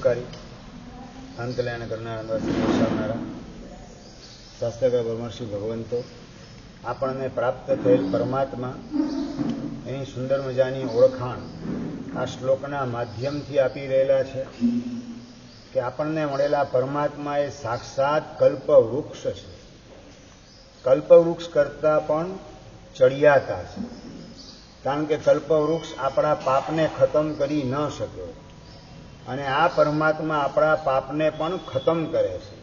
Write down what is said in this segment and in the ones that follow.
નિરંકારી અંતલયન કરનારા દર્શાવનારા શાસ્ત્રકાર બ્રહ્મર્ષિ ભગવંતો આપણને પ્રાપ્ત થયેલ પરમાત્મા એની સુંદર મજાની ઓળખાણ આ શ્લોકના માધ્યમથી આપી રહેલા છે કે આપણને મળેલા પરમાત્મા એ સાક્ષાત કલ્પવૃક્ષ છે. કલ્પવૃક્ષ કરતાં પણ ચડિયાતા છે, કારણ કે કલ્પવૃક્ષ આપણા પાપને ખતમ કરી ન શકે અને આ પરમાત્મા આપણા પાપને પણ ખતમ કરે છે.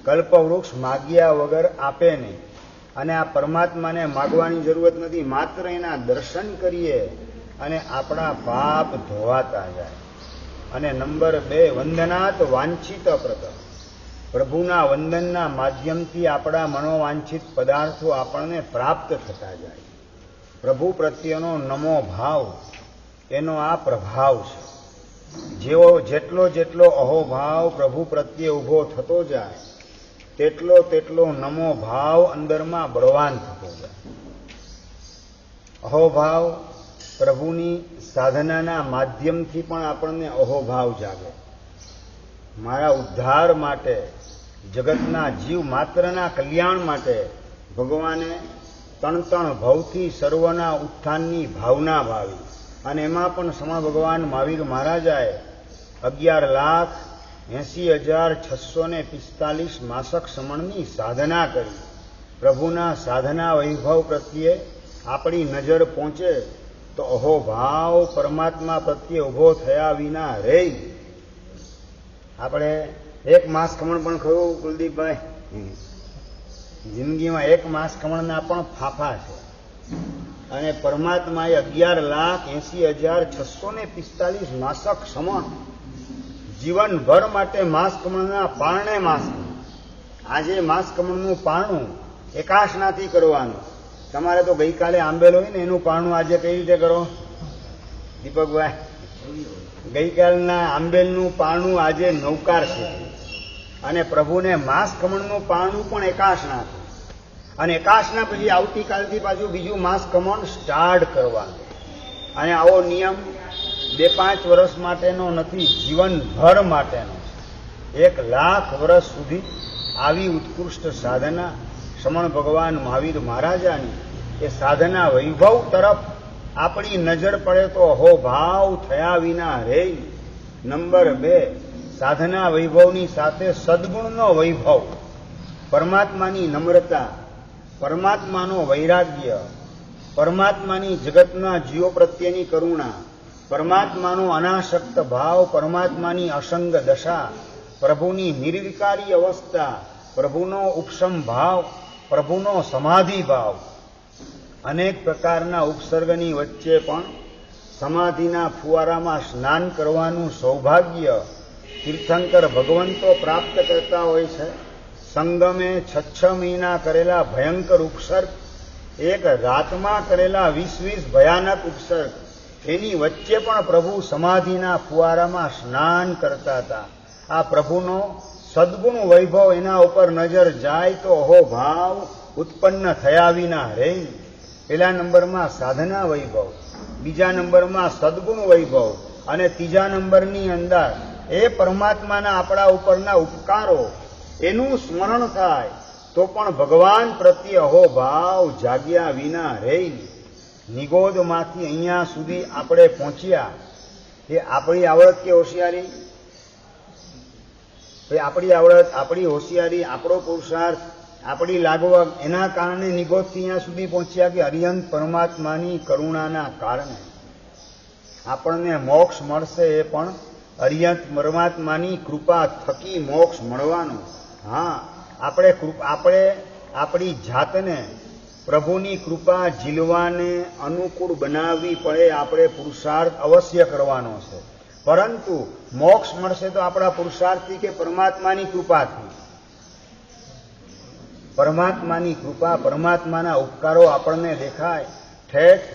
કલ્પવૃક્ષ માગ્યા વગર આપે નહીં અને આ પરમાત્માને માગવાની જરૂરત નથી, માત્ર એના દર્શન કરીએ અને આપણા પાપ ધોવાતા જાય. અને નંબર 2, વંદનાત વાંછિત પ્રત, પ્રભુના વંદનના માધ્યમથી આપણા મનોવાંછિત પદાર્થો આપણને પ્રાપ્ત થતા જાય. પ્રભુ પ્રત્યેનો નમો ભાવ એનો આ પ્રભાવ છે. જેટલો જેટલો અહોભાવ પ્રભુ પ્રત્યે ઊભો થતો જાય તેટલો નમો ભાવ અંદરમાં બળવાન થતો જાય. અહોભાવ પ્રભુની સાધનાના માધ્યમથી પણ આપણને અહોભાવ જાગે. મારા ઉદ્ધાર માટે, જગતના જીવ માત્રના કલ્યાણ માટે ભગવાને તણ ભવથી સર્વના ઉત્થાનની ભાવના ભાવી અને એમાં પણ સમા ભગવાન મહાવીર મહારાજાએ 11,80,645 માસક સમણની સાધના કરી. પ્રભુના સાધના વૈભવ પ્રત્યે આપણી નજર પહોંચે તો અહોભાવ પરમાત્મા પ્રત્યે ઊભો થયા વિના રહે. આપણે 1 માસ ખમણ પણ ખરું કુલદીપભાઈ, જિંદગીમાં 1 માસ ખમણના પણ ફાફા છે અને પરમાત્માએ 11,80,645 માસક સમણ જીવનભર માટે માસ કમળના પારણે માસ. આજે માસ કમળનું પારણું એકાશનાથી કરવાનું. તમારે તો ગઈકાલે આંબેલ હોય ને એનું પારણું આજે કઈ રીતે કરો દીપકભાઈ? ગઈકાલના આંબેલનું પારણું આજે નૌકાર છે અને પ્રભુને માસ કમળનું પારણું પણ એકાશનાથી. અને એકાશના પછી આવતીકાલથી પાછું બીજું માસ કમણ સ્ટાર્ટ કરવાનું. અને આવો નિયમ 2-5 વર્ષ માટેનો નથી, જીવનભર માટેનો. 1,00,000 વર્ષ સુધી આવી ઉત્કૃષ્ટ સાધના સમણ ભગવાન મહાવીર મહારાજાની એ સાધના વૈભવ તરફ આપણી નજર પડે તો અહોભાવ થયા વિના રહે. નંબર 2, સાધના વૈભવની સાથે સદગુણનો વૈભવ, પરમાત્માની નમ્રતા, પરમાત્માનો વૈરાગ્ય, પરમાત્માની જગતના જીવો પ્રત્યેની કરુણા, પરમાત્માનો અનાસક્ત ભાવ, પરમાત્માની અસંગ દશા, પ્રભુની નિર્વિકારી અવસ્થા, પ્રભુનો ઉપશમ ભાવ, પ્રભુનો સમાધિ ભાવ. અનેક પ્રકારના ઉપસર્ગની વચ્ચે પણ સમાધિના ફુવારામાં સ્નાન કરવાનું સૌભાગ્ય તીર્થંકર ભગવંતો પ્રાપ્ત કરતા હોય છે. સંગમે 6 મહિના કરેલા ભયંકર ઉપસર્ગ, એક રાતમાં કરેલા 20 ભયાનક ઉપસર્ગ, એની વચ્ચે પણ પ્રભુ સમાધિના ફુવારામાં સ્નાન કરતા હતા. આ પ્રભુનો સદગુણ વૈભવ, એના ઉપર નજર જાય તો અહોભાવ ઉત્પન્ન થયા વિના રહે. પહેલા નંબરમાં સાધના વૈભવ, બીજા નંબરમાં સદગુણ વૈભવ અને ત્રીજા નંબરની અંદર એ પરમાત્માના આપણા ઉપરના ઉપકારો, એનું સ્મરણ થાય તો પણ ભગવાન પ્રત્યે અહોભાવ જાગ્યા વિના રહે. નિગોદમાંથી અહીંયા સુધી આપણે પહોંચ્યા એ આપણી આવડત કે હોશિયારી? આપણી આવડત, આપણી હોશિયારી, આપણો પુરુષાર્થ, આપણી લાગવગ, એના કારણે નિગોદથી અહીંયા સુધી પહોંચ્યા કે અરિહંત પરમાત્માની કરુણાના કારણે આપણને મોક્ષ મળશે. એ પણ અરિહંત પરમાત્માની કૃપા થકી મોક્ષ મળવાનો. હા, આપણે આપણી જાતને પ્રભુની કૃપા ઝીલવાને અનુકૂળ બનાવવી પડે. આપણે પુરુષાર્થ અવશ્ય કરવાનો છે, પરંતુ મોક્ષ મળશે તો આપણા પુરુષાર્થથી કે પરમાત્માની કૃપાથી? પરમાત્માની કૃપા, પરમાત્માના ઉપકારો આપણને દેખાય. ઠેઠ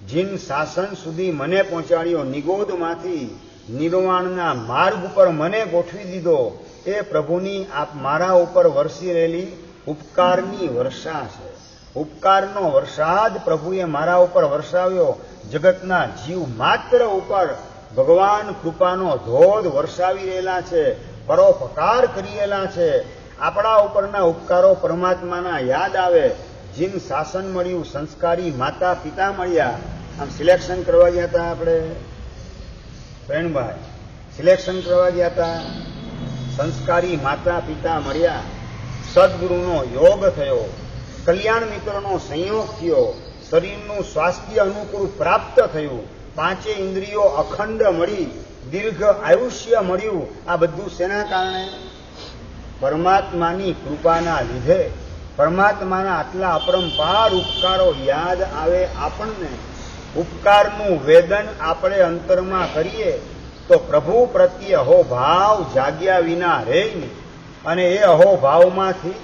જીન શાસન સુધી મને પહોંચાડ્યો, નિગોદમાંથી નિર્વાણના માર્ગ ઉપર મને ગોઠવી દીધો. એ પ્રભુની મારા ઉપર વરસી રહેલી ઉપકારની વર્ષા છે. ઉપકારનો વરસાદ પ્રભુએ મારા ઉપર વરસાવ્યો. જગતના જીવ માત્ર ઉપર ભગવાન કૃપાનો ધોધ વરસાવી રહેલા છે, પરોપકાર કરી રહેલા છે. આપણા ઉપરના ઉપકારો પરમાત્માના યાદ આવે. જીન શાસન મળ્યું, સંસ્કારી માતા પિતા મળ્યા. આમ સિલેક્શન કરવા ગયા હતા આપણે પ્રેણભાઈ, સિલેક્શન કરવા ગયા હતા. સંસ્કારી માતા પિતા મળ્યા, સદગુરુનો યોગ થયો, કલ્યાણ મિત્રનો સંયોગ થયો, શરીરનું સ્વાસ્થ્ય અનુકૂળ પ્રાપ્ત થયું, પાંચે ઇન્દ્રિયો અખંડ મળી, દીર્ઘ આયુષ્ય મળ્યું. આ બધું શેના કારણે? પરમાત્માની કૃપાના લીધે. પરમાત્માના આટલા અપરંપાર ઉપકારો યાદ આવે આપણને. ઉપકારનું વેદન આપણે અંતરમાં કરીએ તો પ્રભુ પ્રત્યે અહોભાવ જાગ્યા વિના રહે નહીં. અને એ અહોભાવમાંથી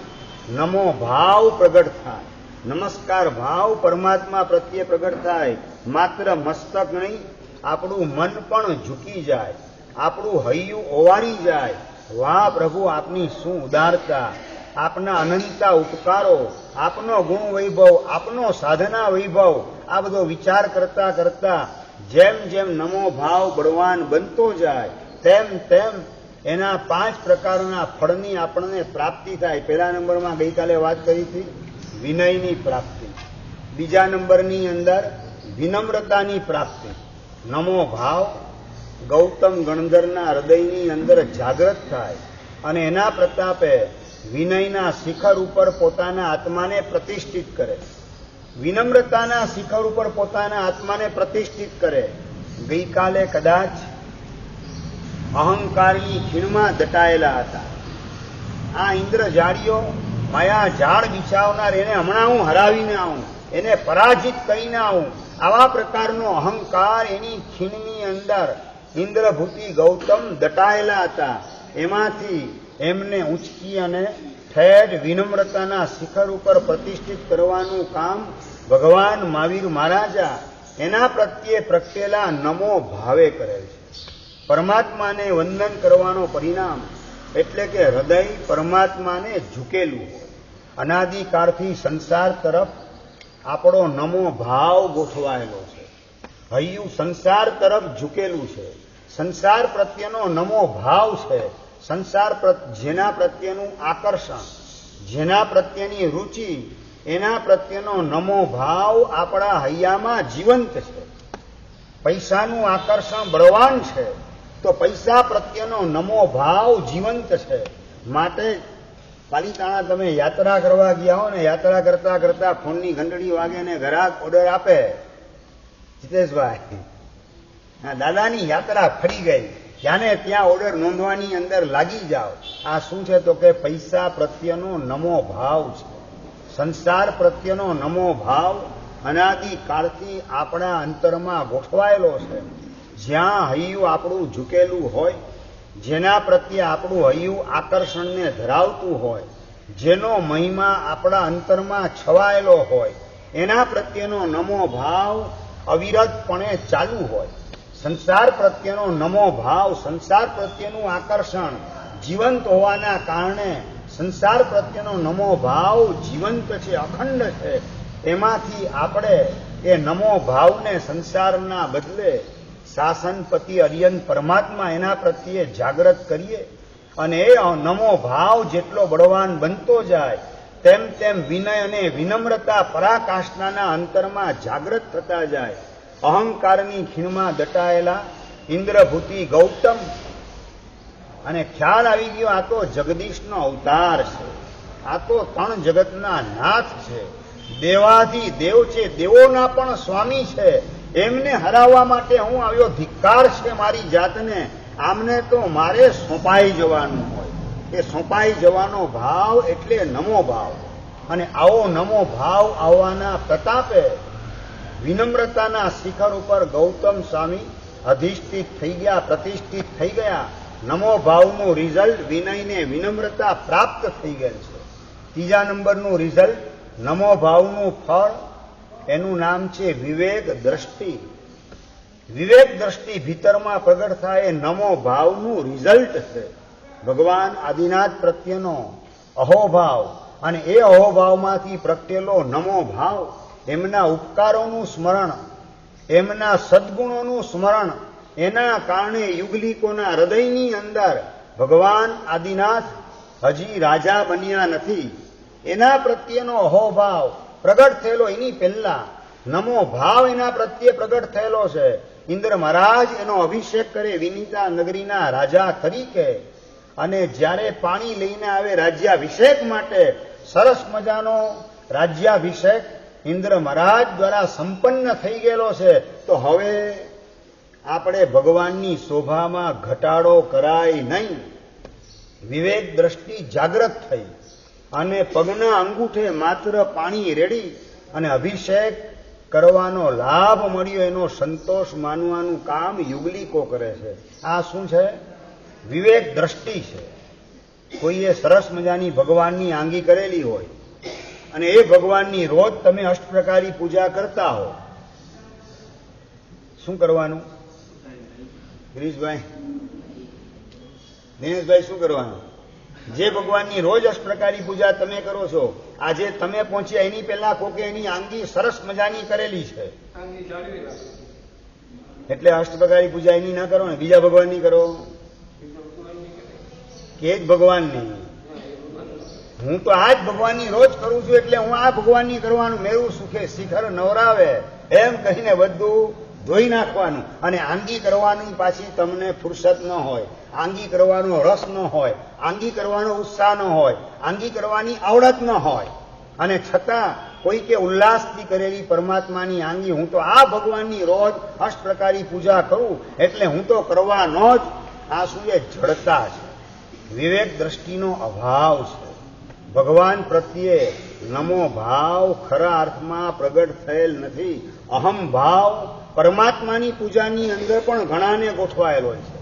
નમો ભાવ પ્રગટ થાય, નમસ્કાર ભાવ પરમાત્મા પ્રત્યે પ્રગટ થાય. માત્ર મસ્તક નહીં, આપણું મન પણ ઝૂકી જાય, આપણું હૈયું ઓવારી જાય. વાહ પ્રભુ, આપની શું ઉદારતા, આપના અનંતા ઉપકારો, આપનો ગુણ વૈભવ, આપનો સાધના વૈભવ. આ બધો વિચાર કરતા કરતા જેમ જેમ નમો ભાવ બળવાન બનતો જાય તેમ તેમ એના 5 પ્રકારના ફળની આપણને પ્રાપ્તિ થાય. પહેલા નંબરમાં ગઈકાલે વાત કરી હતી વિનયની પ્રાપ્તિ, બીજા નંબરની અંદર વિનમ્રતાની પ્રાપ્તિ. નમો ભાવ ગૌતમ ગણધરના હૃદયની અંદર જાગૃત થાય અને એના પ્રતાપે વિનયના શિખર ઉપર પોતાના આત્માને પ્રતિષ્ઠિત કરે, વિનમ્રતાના શિખર ઉપર પોતાના આત્માને પ્રતિષ્ઠિત કરે. ગઈકાલે કદાચ અહંકારની ખીણમાં દટાયેલા હતા. આ ઇન્દ્રજાળીઓ માયા ઝાડ બિછાવનાર, એને હમણાં હું હરાવીને આવું, એને પરાજિત કરીને આવું, આવા પ્રકારનો અહંકાર એની ખીણની અંદર ઇન્દ્રભૂતિ ગૌતમ દટાયેલા હતા. એમાંથી એમને ઉંચકી અને ઠેઠ વિનમ્રતાના શિખર ઉપર પ્રતિષ્ઠિત કરવાનું કામ ભગવાન મહાવીર મહારાજા એના પ્રત્યે પ્રગટેલા નમો ભાવે કરેલ છે. પરમાત્માને વંદન કરવાનો પરિણામ એટલે કે હૃદય પરમાત્માને ઝૂકેલું હોય. અનાદિકાળથી સંસાર તરફ આપણો નમો ભાવ ગોઠવાયેલો છે. હૈયું સંસાર તરફ ઝૂકેલું છે. સંસાર પ્રત્યેનો નમો ભાવ છે. સંસાર જેના પ્રત્યેનું આકર્ષણ, જેના પ્રત્યેની રુચિ, એના પ્રત્યેનો નમો ભાવ આપણા હૈયામાં જીવંત છે. પૈસાનું આકર્ષણ બળવાન છે તો પૈસા પ્રત્યેનો નમો ભાવ જીવંત છે. માટે પાલિતાણા તમે યાત્રા કરવા ગયા હો ને, યાત્રા કરતા કરતા ફોનની ઘંટડી વાગે ને ગ્રાહક ઓર્ડર આપે, જીતેશભાઈ દાદાની યાત્રા ફરી ગઈ, જ્યાંને ત્યાં ઓર્ડર નોંધવાની અંદર લાગી જાઓ. આ શું છે તો કે પૈસા પ્રત્યેનો નમો ભાવ છે. સંસાર પ્રત્યેનો નમો ભાવ અનાદિકાળથી આપણા અંતરમાં ગોઠવાયેલો છે. જ્યાં હૈયું આપણું ઝૂકેલું હોય, જેના પ્રત્યે આપણું હૈયું આકર્ષણને ધરાવતું હોય, જેનો મહિમા આપણા અંતરમાં છવાયેલો હોય, એના પ્રત્યેનો નમો ભાવ અવિરતપણે ચાલુ હોય. સંસાર પ્રત્યેનો નમો ભાવ, સંસાર પ્રત્યેનું આકર્ષણ જીવંત હોવાના કારણે સંસાર પ્રત્યેનો નમો ભાવ જીવંત છે, અખંડ છે. એમાંથી આપણે એ નમો ભાવને સંસારના બદલે શાસનપતિ અર્યંત પરમાત્મા એના પ્રત્યે જાગૃત કરીએ અને એ નમો ભાવ જેટલો બળવાન બનતો જાય તેમ તેમ વિનય અને વિનમ્રતા પરાકાષ્ઠાના અંતરમાં જાગૃત થતા જાય. અહંકારની ખીણમાં દટાયેલા ઇન્દ્રભૂતિ ગૌતમ અને ખ્યાલ આવી ગયો આ તો જગદીશનો અવતાર છે, આ તો ત્રણ જગતના નાથ છે, દેવાથી દેવ છે, દેવોના પણ સ્વામી છે. એમને હરાવવા માટે હું આવ્યો, ધિક્કાર છે મારી જાતને. આમને તો મારે સોંપાઈ જવાનું હોય. એ સોંપાઈ જવાનો ભાવ એટલે નમો ભાવ. અને આવો નમો ભાવ આવવાના પ્રતાપે વિનમ્રતાના શિખર ઉપર ગૌતમ સ્વામી અધિષ્ઠિત થઈ ગયા, પ્રતિષ્ઠિત થઈ ગયા. નમો ભાવનું રિઝલ્ટ વિનયને વિનમ્રતા પ્રાપ્ત થઈ ગયેલ છે. ત્રીજા નંબરનું રિઝલ્ટ નમો ભાવનું ફળ, એનું નામ છે વિવેક દ્રષ્ટિ. વિવેક દ્રષ્ટિ ભીતરમાં પ્રગટ થાય એ નમો ભાવનું રિઝલ્ટ છે. ભગવાન આદિનાથ પ્રત્યેનો અહોભાવ અને એ અહોભાવમાંથી પ્રગટેલો નમો ભાવ, એમના ઉપકારોનું સ્મરણ, એમના સદગુણોનું સ્મરણ, એના કારણે યુગલિકોના હૃદયની અંદર ભગવાન આદિનાથ હજી રાજા બન્યા નથી. એના પ્રત્યેનો અહોભાવ પ્રગટ થયેલો એની પહેલા નમો ભાવ એના પ્રત્યે પ્રગટ થયેલો છે. ઇન્દ્ર મહારાજ એનો અભિષેક કરે વિનીતા નગરીના રાજા તરીકે, અને જ્યારે પાણી લઈને આવે રાજ્યાભિષેક માટે, સરસ મજાનો રાજ્યાભિષેક ઇન્દ્ર મહારાજ દ્વારા સંપન્ન થઈ ગયેલો છે. તો હવે આપણે ભગવાનની શોભામાં ઘટાડો કરાય નહીં. વિવેક દ્રષ્ટિ જાગૃત થઈ અને પગના અંગૂઠે માત્ર પાણી રેડી અને અભિષેક કરવાનો લાભ મળ્યો, એનો સંતોષ માનવાનું કામ યુગલિકો કરે છે. આ શું છે? વિવેક દ્રષ્ટિ છે. કોઈએ સરસ મજાની ભગવાનની આંગી કરેલી હોય અને એ ભગવાનની રોજ તમે અષ્ટપ્રકારી પૂજા કરતા હો, શું કરવાનું? ગિરીશભાઈ, દિનેશભાઈ, શું કરવાનું? જે ભગવાનની રોજ અષ્ટપ્રકારી પૂજા તમે કરો છો, આજે તમે પહોંચ્યા એની પહેલા કોકે એની આંગી સરસ મજાની કરેલી છે, એટલે અષ્ટપ્રકારી પૂજા એની ના કરો ને બીજા ભગવાનની કરો કે જ ભગવાનની. હું તો આ જ ભગવાનની રોજ કરું છું એટલે હું આ ભગવાનની કરવાનું. મેરું સુખે શિખર નવરાવે એમ કહીને બધું ધોઈ નાખવાનું. અને આંગી કરવાની પાછી તમને ફુરસત ન હોય, આંગી કરવાનો રસ ન હોય, આંગી કરવાનો ઉત્સાહ ન હોય, આંગી કરવાની આવડત ન હોય, અને છતાં કોઈ કે ઉલ્લાસથી કરેલી પરમાત્માની આંગી હું તો આ ભગવાનની રોજ અષ્ટપ્રકારી પૂજા કરું એટલે હું તો કરવાનો જ. આ શું એ જડતા છે, વિવેક દ્રષ્ટિનો અભાવ છે. ભગવાન પ્રત્યે નમો ભાવ ખરા અર્થમાં પ્રગટ થયેલ નથી. અહમ ભાવ પરમાત્માની પૂજાની અંદર પણ ઘણાને ગોઠવાયેલો છે.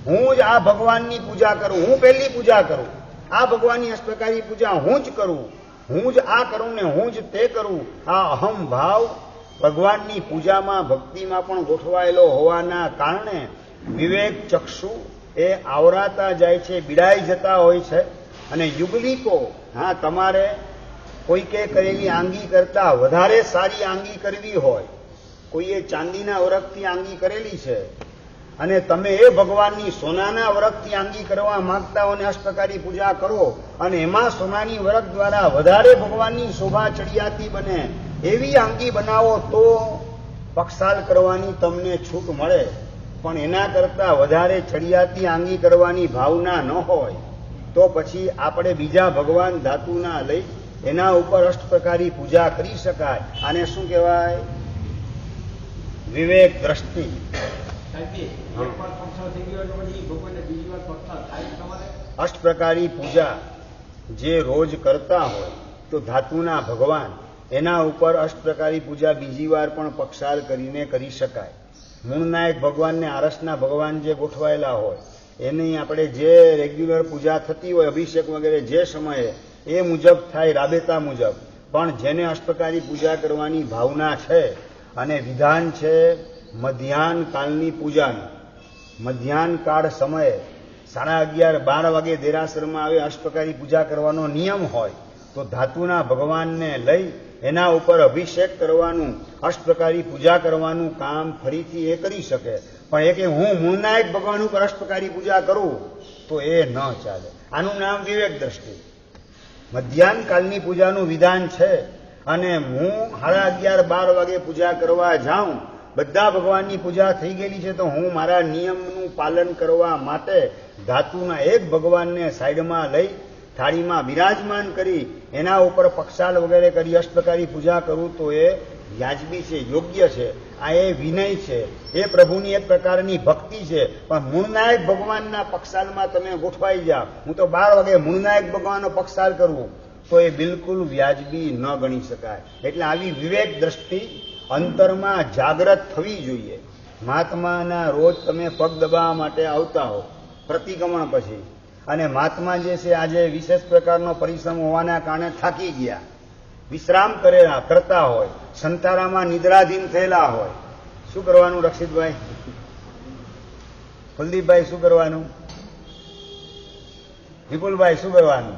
હું જ આ ભગવાનની પૂજા કરું, હું પહેલી પૂજા કરું, આ ભગવાનની અષ્ટપ્રકારી પૂજા હું જ કરું, હું જ આ કરું ને હું જ તે કરું. આ અહમ ભાવ ભગવાનની પૂજામાં ભક્તિમાં પણ ગોઠવાયેલો હોવાના કારણે વિવેક ચક્ષુ એ આવરાતા જાય છે, બિડાઈ જતા હોય છે. અને યુગલિકો, હા, તમારે કોઈકે કરેલી આંગી કરતા વધારે સારી આંગી કરવી હોય, કોઈએ ચાંદીના વરખથી આંગી કરેલી છે અને તમે એ ભગવાનની સોનાના વરખથી આંગી કરવા માંગતા હો ને અષ્ટપ્રકારી પૂજા કરો અને એમાં સોનાની વરખ દ્વારા વધારે ભગવાનની શોભા ચડિયાતી બને એવી આંગી બનાવો તો પક્ષાલ કરવાની તમને છૂટ મળે. પણ એના કરતા વધારે ચડિયાતી આંગી કરવાની ભાવના ન હોય તો પછી આપણે બીજા ભગવાન ધાતુના લઈ એના ઉપર અષ્ટપ્રકારી પૂજા કરી શકાય. આને શું કહેવાય? વિવેક દ્રષ્ટિ. અષ્ટપ્રકારી પૂજા જે રોજ કરતા હોય તો ધાતુના ભગવાન, એના ઉપર અષ્ટપ્રકારી પૂજા બીજી વાર પણ પક્ષાલ કરીને કરી શકાય. મૂળનાયક ભગવાનને આરસના ભગવાન જે ગોઠવાયેલા હોય એની આપણે જે રેગ્યુલર પૂજા થતી હોય અભિષેક વગેરે જે સમયે એ મુજબ થાય, રાબેતા મુજબ. પણ જેને અષ્ટપ્રકારી પૂજા કરવાની ભાવના છે અને વિધાન છે મધ્યાહન કાળની પૂજાનું, મધ્યાહન કાળ સમયે 11:30-12 વાગે દેરાસરમાં આવે અષ્ટપ્રકારી પૂજા કરવાનો નિયમ હોય તો ધાતુના ભગવાનને લઈ એના ઉપર અભિષેક કરવાનું, અષ્ટપ્રકારી પૂજા કરવાનું કામ ફરીથી એ કરી શકે. પણ એ કે હું મૂળનાયક ભગવાન ઉપર અષ્ટપ્રકારી પૂજા કરું તો એ ન ચાલે. આનું નામ વિવેક દ્રષ્ટિ. મધ્યાહન કાળની પૂજાનું વિધાન છે અને હું 11:30-12 વાગે પૂજા કરવા જાઉં, બધા ભગવાનની પૂજા થઈ ગયેલી છે તો હું મારા નિયમનું પાલન કરવા માટે ધાતુના એક ભગવાનને સાઈડમાં લઈ થાળીમાં બિરાજમાન કરી એના ઉપર પક્ષાલ વગેરે કરી અષ્ટપ્રકારી પૂજા કરું તો એ વ્યાજબી છે, યોગ્ય છે. આ એ વિનય છે, એ પ્રભુની એક પ્રકારની ભક્તિ છે. પણ મૂળનાયક ભગવાનના પક્ષાલમાં તમે ગોઠવાઈ જાઓ, હું તો 12 વાગે મૂળનાયક ભગવાનનો પક્ષાલ કરવું તો એ બિલકુલ વ્યાજબી ન ગણી શકાય. એટલે આવી વિવેક દ્રષ્ટિ અંતરમાં જાગૃત થવી જોઈએ. મહાત્માના રોજ તમે પગ દબાવવા માટે આવતા હો પ્રતિક્રમણ પછી, અને મહાત્મા જે છે આજે વિશેષ પ્રકારનો પરિશ્રમ હોવાના કારણે થાકી ગયા, વિશ્રામ કરેલા કરતા હોય, સંતારામાં નિદ્રાધીન થયેલા હોય, શું કરવાનું? રક્ષિતભાઈ, કુલદીપભાઈ, શું કરવાનું? વિપુલભાઈ, શું કરવાનું?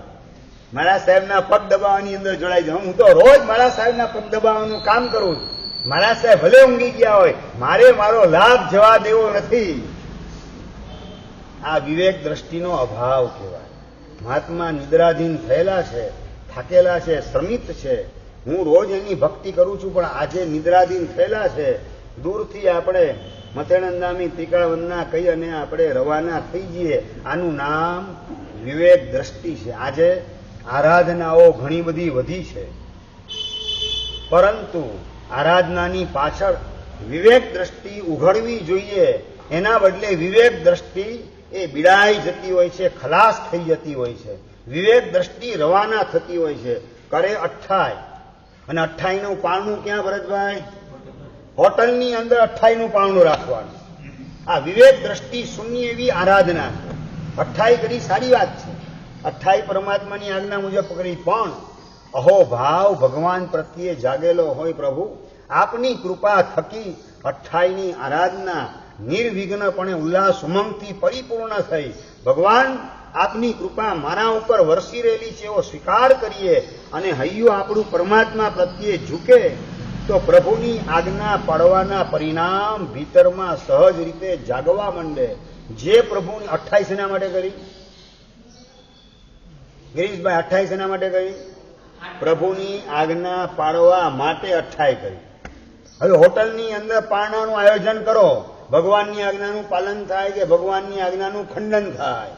મારા સાહેબના પગ દબાવવાની અંદર જોડાઈ જાઉં. હું તો રોજ મારા સાહેબના પગ દબાવવાનું કામ કરું છું. મારા સાહેબ ભલે ઊંઘી ગયા હોય, મારે મારો લાભ જવા દેવો નથી. આ વિવેક દ્રષ્ટિનો અભાવ કહેવાય. મહાત્મા નિદ્રાધીન થયેલા છે, થાકેલા છે, શ્રમિત છે. હું રોજ એની ભક્તિ કરું છું, પણ આજે નિદ્રાધીન થયેલા છે. દૂરથી આપણે મથેણંદામી ત્રિકાળવંદના કહી અને આપણે રવાના થઈ જઈએ. આનું નામ વિવેક દ્રષ્ટિ છે. આજે આરાધનાઓ ઘણી બધી વધી છે, પરંતુ આરાધનાની પાછળ વિવેક દ્રષ્ટિ ઉઘડવી જોઈએ. એના બદલે વિવેક દ્રષ્ટિ એ બિડાઈ જતી હોય છે, ખલાસ થઈ જતી હોય છે. વિવેક દ્રષ્ટિ રવાના થતી હોય છે. કરે અઠ્ઠાઈ, અને અઠ્ઠાઈનું પારણું ક્યાં ભરતભાઈ? હોટલની અંદર અઠ્ઠાઈનું પારણું રાખવાનું. આ વિવેક દ્રષ્ટિ શૂન્ય એવી આરાધના છે. અઠ્ઠાઈ કરી સારી વાત છે, અઠ્ઠાઈ પરમાત્માની આજ્ઞા મુજબ કરી, પણ અહોભાવ ભગવાન પ્રત્યે જાગેલો હોય. પ્રભુ આપની કૃપા થકી અઠ્ઠાઈની આરાધના નિર્વિઘ્નપણે ઉલ્લાસ ઉમંગથી પરિપૂર્ણ થઈ. ભગવાન આપની કૃપા મારા ઉપર વરસી રહેલી છે એવો સ્વીકાર કરીએ અને હૈયું આપણું પરમાત્મા પ્રત્યે ઝૂકે, તો પ્રભુની આજ્ઞા પાડવાના પરિણામ ભીતરમાં સહજ રીતે જાગવા માંડે. જે પ્રભુની 28 શેના માટે કરી ગિરીશભાઈ? 28 શેના માટે કરી? પ્રભુની આજ્ઞા પાડવા માટે 28 કરી. હવે હોટલની અંદર પારણાનું આયોજન કરો, ભગવાનની આજ્ઞાનું પાલન થાય કે ભગવાનની આજ્ઞાનું ખંડન થાય?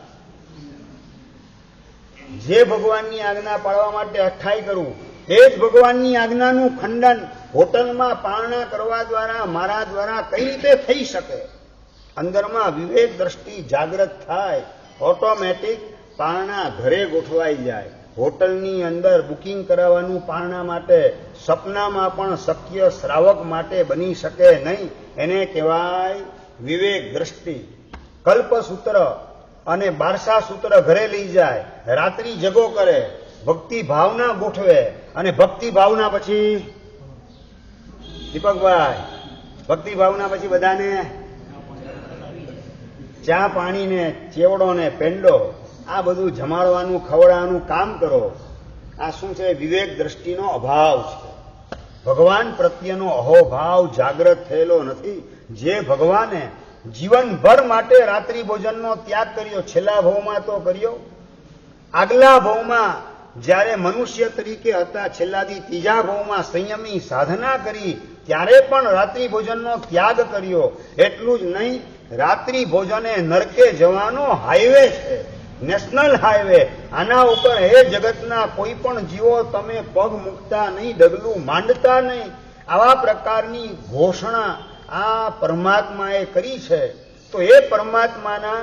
જે ભગવાનની આજ્ઞા પાડવા માટે 28 કરવું, એ જ ભગવાનની આજ્ઞાનું ખંડન હોટલમાં પારણા કરવા દ્વારા મારા દ્વારા કઈ રીતે થઈ શકે? અંદરમાં વિવેક દ્રષ્ટિ જાગૃત થાય, ઓટોમેટિક પારણા ઘરે ગોઠવાઈ જાય. હોટલની અંદર બુકિંગ કરાવવાનું પારણા માટે સપનામાં પણ શક્ય શ્રાવક માટે બની શકે નહીં. એને કહેવાય વિવેક દ્રષ્ટિ. કલ્પસૂત્ર અને બારસા સૂત્ર ઘરે લઈ જાય, રાત્રિ જગો કરે, ભક્તિ ભાવના ગોઠવે, અને ભક્તિ ભાવના પછી દીપકભાઈ, ભક્તિ ભાવના પછી બધાને ચા પાણી ને ચેવડો ને પેંડો આ બધું જમાડવાનું ખવડાવવાનું કામ કરો. આ શું છે? વિવેક દ્રષ્ટિનો અભાવ છે. ભગવાન પ્રત્યેનો અહોભાવ જાગૃત થયેલો નથી. જે ભગવાને જીવનભર માટે રાત્રિ ભોજનનો ત્યાગ કર્યો, છેલ્લા ભાવમાં તો કર્યો, આગલા ભાવમાં જ્યારે મનુષ્ય તરીકે હતા, છેલ્લાથી ત્રીજા ભાવમાં સંયમી સાધના કરી, ત્યારે પણ રાત્રિ ભોજનનો ત્યાગ કર્યો. એટલું જ નહીં, રાત્રિ ભોજન એ નરકે જવાનો હાઈવે છે, નેશનલ હાઈવે. આના ઉપર હે જગતના કોઈ પણ જીવો તમે પગ મૂકતા નહીં, ડગલું માંડતા નહીં. આવા પ્રકારની ઘોષણા આ પરમાત્માએ કરી છે. તો એ પરમાત્માના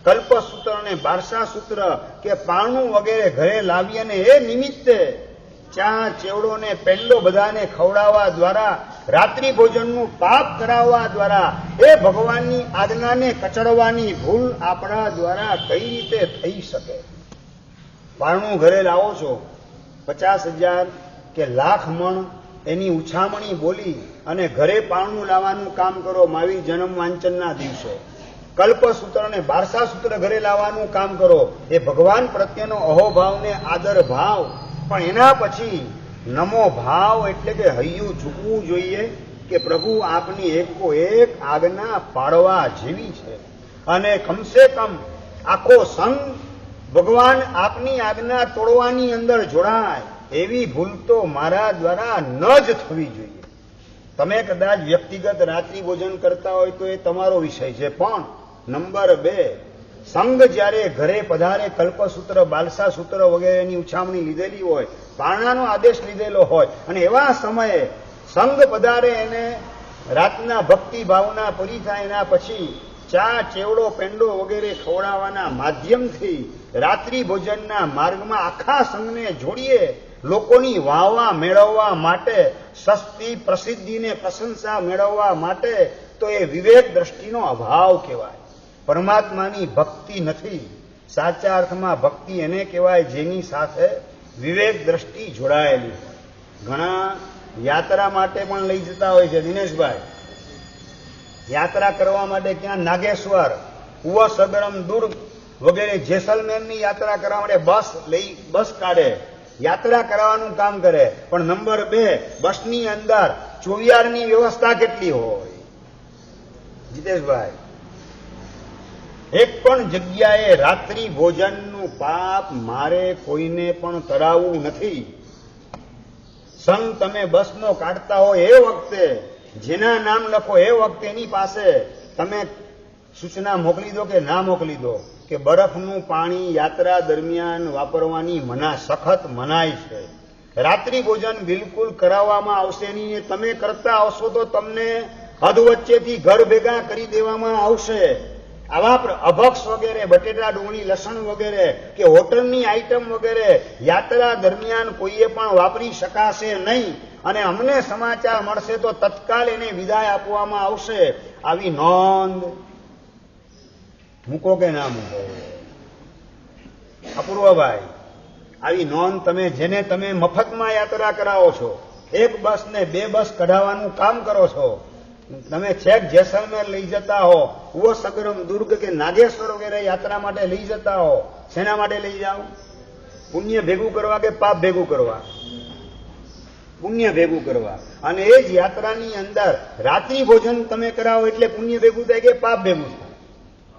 કલ્પસૂત્ર અને બારસા સૂત્ર કે પારણું વગેરે ઘરે લાવી અને એ નિમિત્તે ચા ચેવડો ને પેંડો બધાને ખવડાવવા દ્વારા, રાત્રિ ભોજનનું પાપ કરાવવા દ્વારા એ ભગવાનની આજ્ઞાને કચડવાની ભૂલ આપણા દ્વારા કઈ રીતે થઈ શકે? પારણું ઘરે લાવો છો, 50,000 કે લાખ મણ એની ઉછામણી બોલી અને ઘરે પારણું લાવવાનું કામ કરો. મહાવીર જન્મ વાંચનના દિવસે કલ્પસૂત્ર અને બારસા સૂત્ર ઘરે લાવવાનું કામ કરો. એ ભગવાન પ્રત્યેનો અહોભાવને આદર ભાવ, પણ એના પછી નમો ભાવ, એટલે કે હૈયું ઝૂકવું જોઈએ કે પ્રભુ આપની એકો એક આજ્ઞા પાડવા જેવી છે, અને કમસે કમ આખો સંઘ ભગવાન આપની આજ્ઞા તોડવાની અંદર જોડાય એવી ભૂલ તો મારા દ્વારા ન જ થવી જોઈએ. તમે કદાચ વ્યક્તિગત રાત્રિ ભોજન કરતા હોય તો એ તમારો વિષય છે, પણ નંબર 2, સંઘ જ્યારે ઘરે પધારે, કલ્પસૂત્ર બાલસા સૂત્ર વગેરેની ઉછામણી લીધેલી હોય, પારણાનો આદેશ લીધેલો હોય, અને એવા સમયે સંઘ પધારે, એને રાતના ભક્તિ ભાવના પૂરી થાય, એના પછી ચા ચેવડો પેંડો વગેરે ખવડાવવાના માધ્યમથી રાત્રિ ભોજનના માર્ગમાં આખા સંઘને જોડીએ, લોકોની વાહવા મેળવવા માટે, સસ્તી પ્રસિદ્ધિને પ્રશંસા મેળવવા માટે, તો એ વિવેક દ્રષ્ટિનો અભાવ કહેવાય. પરમાત્માની ભક્તિ નથી. સાચા અર્થમાં ભક્તિ એને કહેવાય જેની સાથે વિવેક દ્રષ્ટિ જોડાયેલી. ઘણા યાત્રા માટે પણ લઈ જતા હોય છે દિનેશભાઈ. યાત્રા કરવા માટે ક્યાં નાગેશ્વર, કુવસગરમ દુર્ગ વગેરે જેસલમેરની યાત્રા કરવા માટે બસ કાઢે, યાત્રા કરાવવાનું કામ કરે. પણ નંબર 2, બસની અંદર ચોવિયારની વ્યવસ્થા કેટલી હોય? જીતેશભાઈ, એક પણ જગ્યાએ રાત્રિ ભોજનનું પાપ મારે કોઈને પણ કરાવવું નથી. સંગ તમે બસનો કાઢતા હોય એ વખતે જેના નામ લખો એ વખતે એની પાસે તમે સૂચના મોકલી દો કે ના મોકલી દો કે બરફનું પાણી યાત્રા દરમિયાન વાપરવાની સખત મનાઈ છે. રાત્રિ ભોજન બિલકુલ કરાવવામાં આવશે નહીં. તમે કરતા આવશો તો તમને અધવચ્ચેથી ઘર ભેગા કરી દેવામાં આવશે. આવા અભક્ષ વગેરે, બટેટા ડુંગળી લસણ વગેરે કે હોટલની આઈટમ વગેરે યાત્રા દરમિયાન કોઈએ પણ વાપરી શકાશે નહીં. અને અમને સમાચાર મળશે તો તત્કાલ એને વિદાય આપવામાં આવશે. આવી નોંધ મૂકો કે ના મૂકો? અપૂર્વભાઈ, આવી નોંધ તમે જેને તમે મફતમાં યાત્રા કરાવો છો, એક બસ ને 2 બસ કઢાવવાનું કામ કરો છો, તમે છેક જેસલમેર લઈ જતા હો, ઉવો સગરમ, દુર્ગ કે નાગેશ્વર વગેરે યાત્રા માટે લઈ જતા હો, શેના માટે લઈ જાઓ? પુણ્ય ભેગું કરવા કે પાપ ભેગું કરવા? પુણ્ય ભેગું કરવા. અને એ જ યાત્રાની અંદર રાત્રિ ભોજન તમે કરાવો એટલે પુણ્ય ભેગું થાય કે પાપ ભેગું થાય?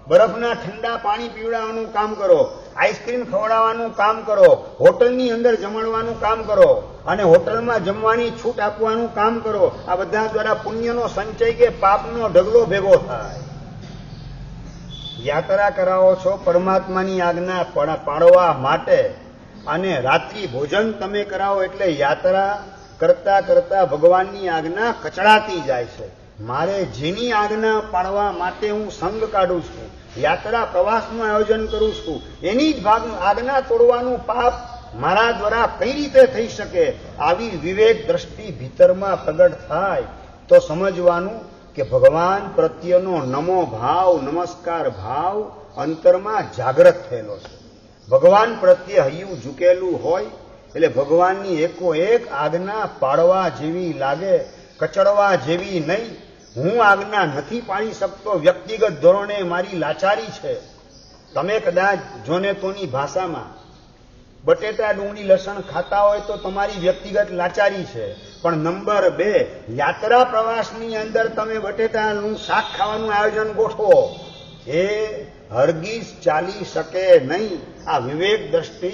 બરફના ઠંડા પાણી પીવડાવવાનું કામ કરો, આઈસ્ક્રીમ ખવડાવવાનું કામ કરો, હોટલની અંદર જમાડવાનું કામ કરો અને હોટલમાં જમવાની છૂટ આપવાનું કામ કરો. આ બધા દ્વારા પુણ્યનો સંચય કે પાપનો ઢગલો ભેગો થાય. યાત્રા કરાવો છો પરમાત્માની આજ્ઞા પાળવા માટે, અને રાત્રિ ભોજન તમે કરાવો એટલે યાત્રા કરતા કરતા ભગવાનની આજ્ઞા કચડાતી જાય છે. મારે જેની આજ્ઞા પાળવા માટે હું સંગ કાઢું છું, યાત્રા પ્રવાસનું આયોજન કરું છું, એની જ આજ્ઞા તોડવાનું પાપ મારા દ્વારા કઈ રીતે થઈ શકે? આવી વિવેક દ્રષ્ટિ ભીતરમાં પ્રગટ થાય તો સમજવાનું કે ભગવાન પ્રત્યેનો નમો ભાવ, નમસ્કાર ભાવ અંતરમાં જાગૃત થયેલો છે. ભગવાન પ્રત્યે હૈયું ઝૂકેલું હોય એટલે ભગવાનની એકોએક આજ્ઞા પાળવા જેવી લાગે, કચડવા જેવી નહીં. હું આજ્ઞા નથી પાળી શકતો, વ્યક્તિગત ધોરણે મારી લાચારી છે. તમે કદાચ જોને તોની ભાષામાં બટેટા ડુંગળી લસણ ખાતા હોય તો તમારી વ્યક્તિગત લાચારી છે. પણ નંબર 2, યાત્રા પ્રવાસની અંદર તમે બટેટાનું શાક ખાવાનું આયોજન ગોઠવો, એ હરગીઝ ચાલી શકે નહીં. આ વિવેક દ્રષ્ટિ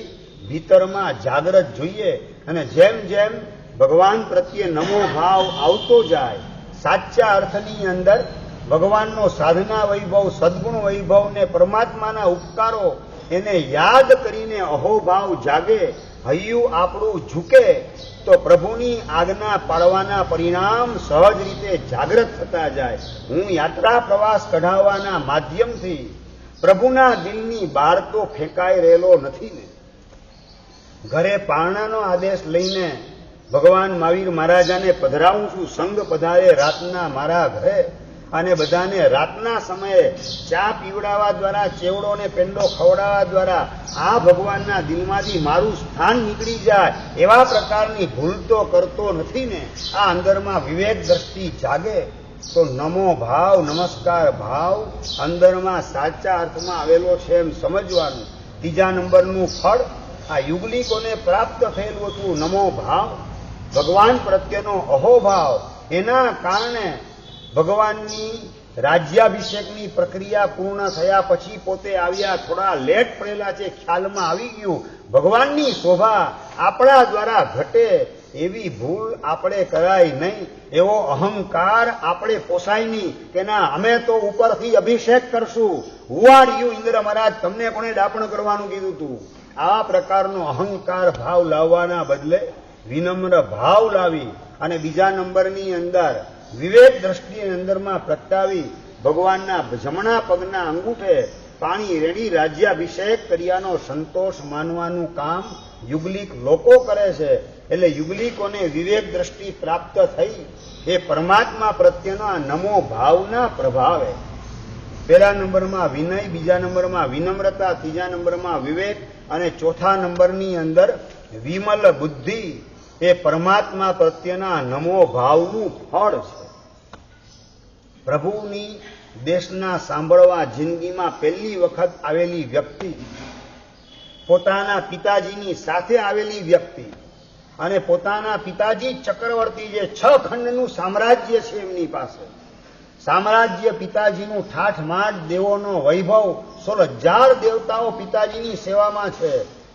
ભીતરમાં જાગૃત જોઈએ. અને જેમ જેમ ભગવાન પ્રત્યે નમો ભાવ આવતો જાય, સાચા અર્થની અંદર ભગવાનનો સાધના વૈભવ, સદગુણ વૈભવ ને પરમાત્માના ઉપકારો એને યાદ કરીને અહોભાવ જાગે, હૈયું આપણું ઝૂકે, તો પ્રભુની આજ્ઞા પાળવાના પરિણામ સહજ રીતે જાગૃત થતા જાય. હું યાત્રા પ્રવાસ કઢાવવાના માધ્યમથી પ્રભુના દિલની બહાર તો ફેંકાઈ રહેલો નથી ને. ઘરે પારણાનો આદેશ લઈને ભગવાન મહાવીર મહારાજાને પધરાવું છું, સંગ પધારે રાતના મારા ઘરે, અને બધાને રાતના સમયે ચા પીવડાવવા દ્વારા, ચેવડો ને પેંડો ખવડાવવા દ્વારા આ ભગવાનના દિલમાંથી મારું સ્થાન નીકળી જાય એવા પ્રકારની ભૂલ તો કરતો નથી ને. આ અંદરમાં વિવેક દ્રષ્ટિ જાગે તો નમો ભાવ, નમસ્કાર ભાવ અંદરમાં સાચા અર્થમાં આવેલો છે એમ સમજવાનું. 3જા નંબરનું ફળ આ યુગલિકોને પ્રાપ્ત થયેલું હતું, નમો ભાવ, ભગવાન પ્રત્યેનો અહોભાવ. એના કારણે ભગવાનની રાજ્યાભિષેકની પ્રક્રિયા પૂર્ણ થયા પછી પોતે આવ્યા, થોડા લેટ પડેલા છે, ખ્યાલમાં આવી ગયું. ભગવાનની શોભા આપણા દ્વારા ઘટે એવી ભૂલ આપણે કરાય નહીં, એવો અહંકાર આપણે પોસાય નહીં કે ના અમે તો ઉપરથી અભિષેક કરશું. હુ આર યુ ઇન્દ્ર મહારાજ, તમને કોણે ડાપણ કરવાનું કીધું હતું? આવા પ્રકારનો અહંકાર ભાવ લાવવાના બદલે વિનમ્ર ભાવ લાવી અને 2જા નંબરની અંદર વિવેક દ્રષ્ટિની અંદરમાં પ્રગટાવી ભગવાનના જમણા પગના અંગૂઠે પાણી રેડી રાજ્યાભિષેક કર્યાનો સંતોષ માનવાનું કામ યુગલિક લોકો કરે છે. એટલે યુગલિકોને વિવેક દ્રષ્ટિ પ્રાપ્ત થઈ એ પરમાત્મા પ્રત્યેના નમો ભાવના પ્રભાવે. 1લા નંબરમાં વિનય, 2જા નંબરમાં વિનમ્રતા, 3જા નંબરમાં વિવેક અને 4થા નંબરની અંદર વિમલ બુદ્ધિ એ પરમાત્મા પ્રત્યેના નમો ભાવનું ફળ છે. પ્રભુની દેશના સાંભળવા જિંદગીમાં પહેલી વખત આવેલી વ્યક્તિ, પોતાના પિતાજીની સાથે આવેલી વ્યક્તિ, અને પોતાના પિતાજી ચક્રવર્તી જે 6 ખંડનું સામ્રાજ્ય છે એમની પાસે, સામ્રાજ્ય પિતાજીનું ઠાઠમાઠ, દેવોનો વૈભવ, 16,000 દેવતાઓ પિતાજીની સેવામાં છે.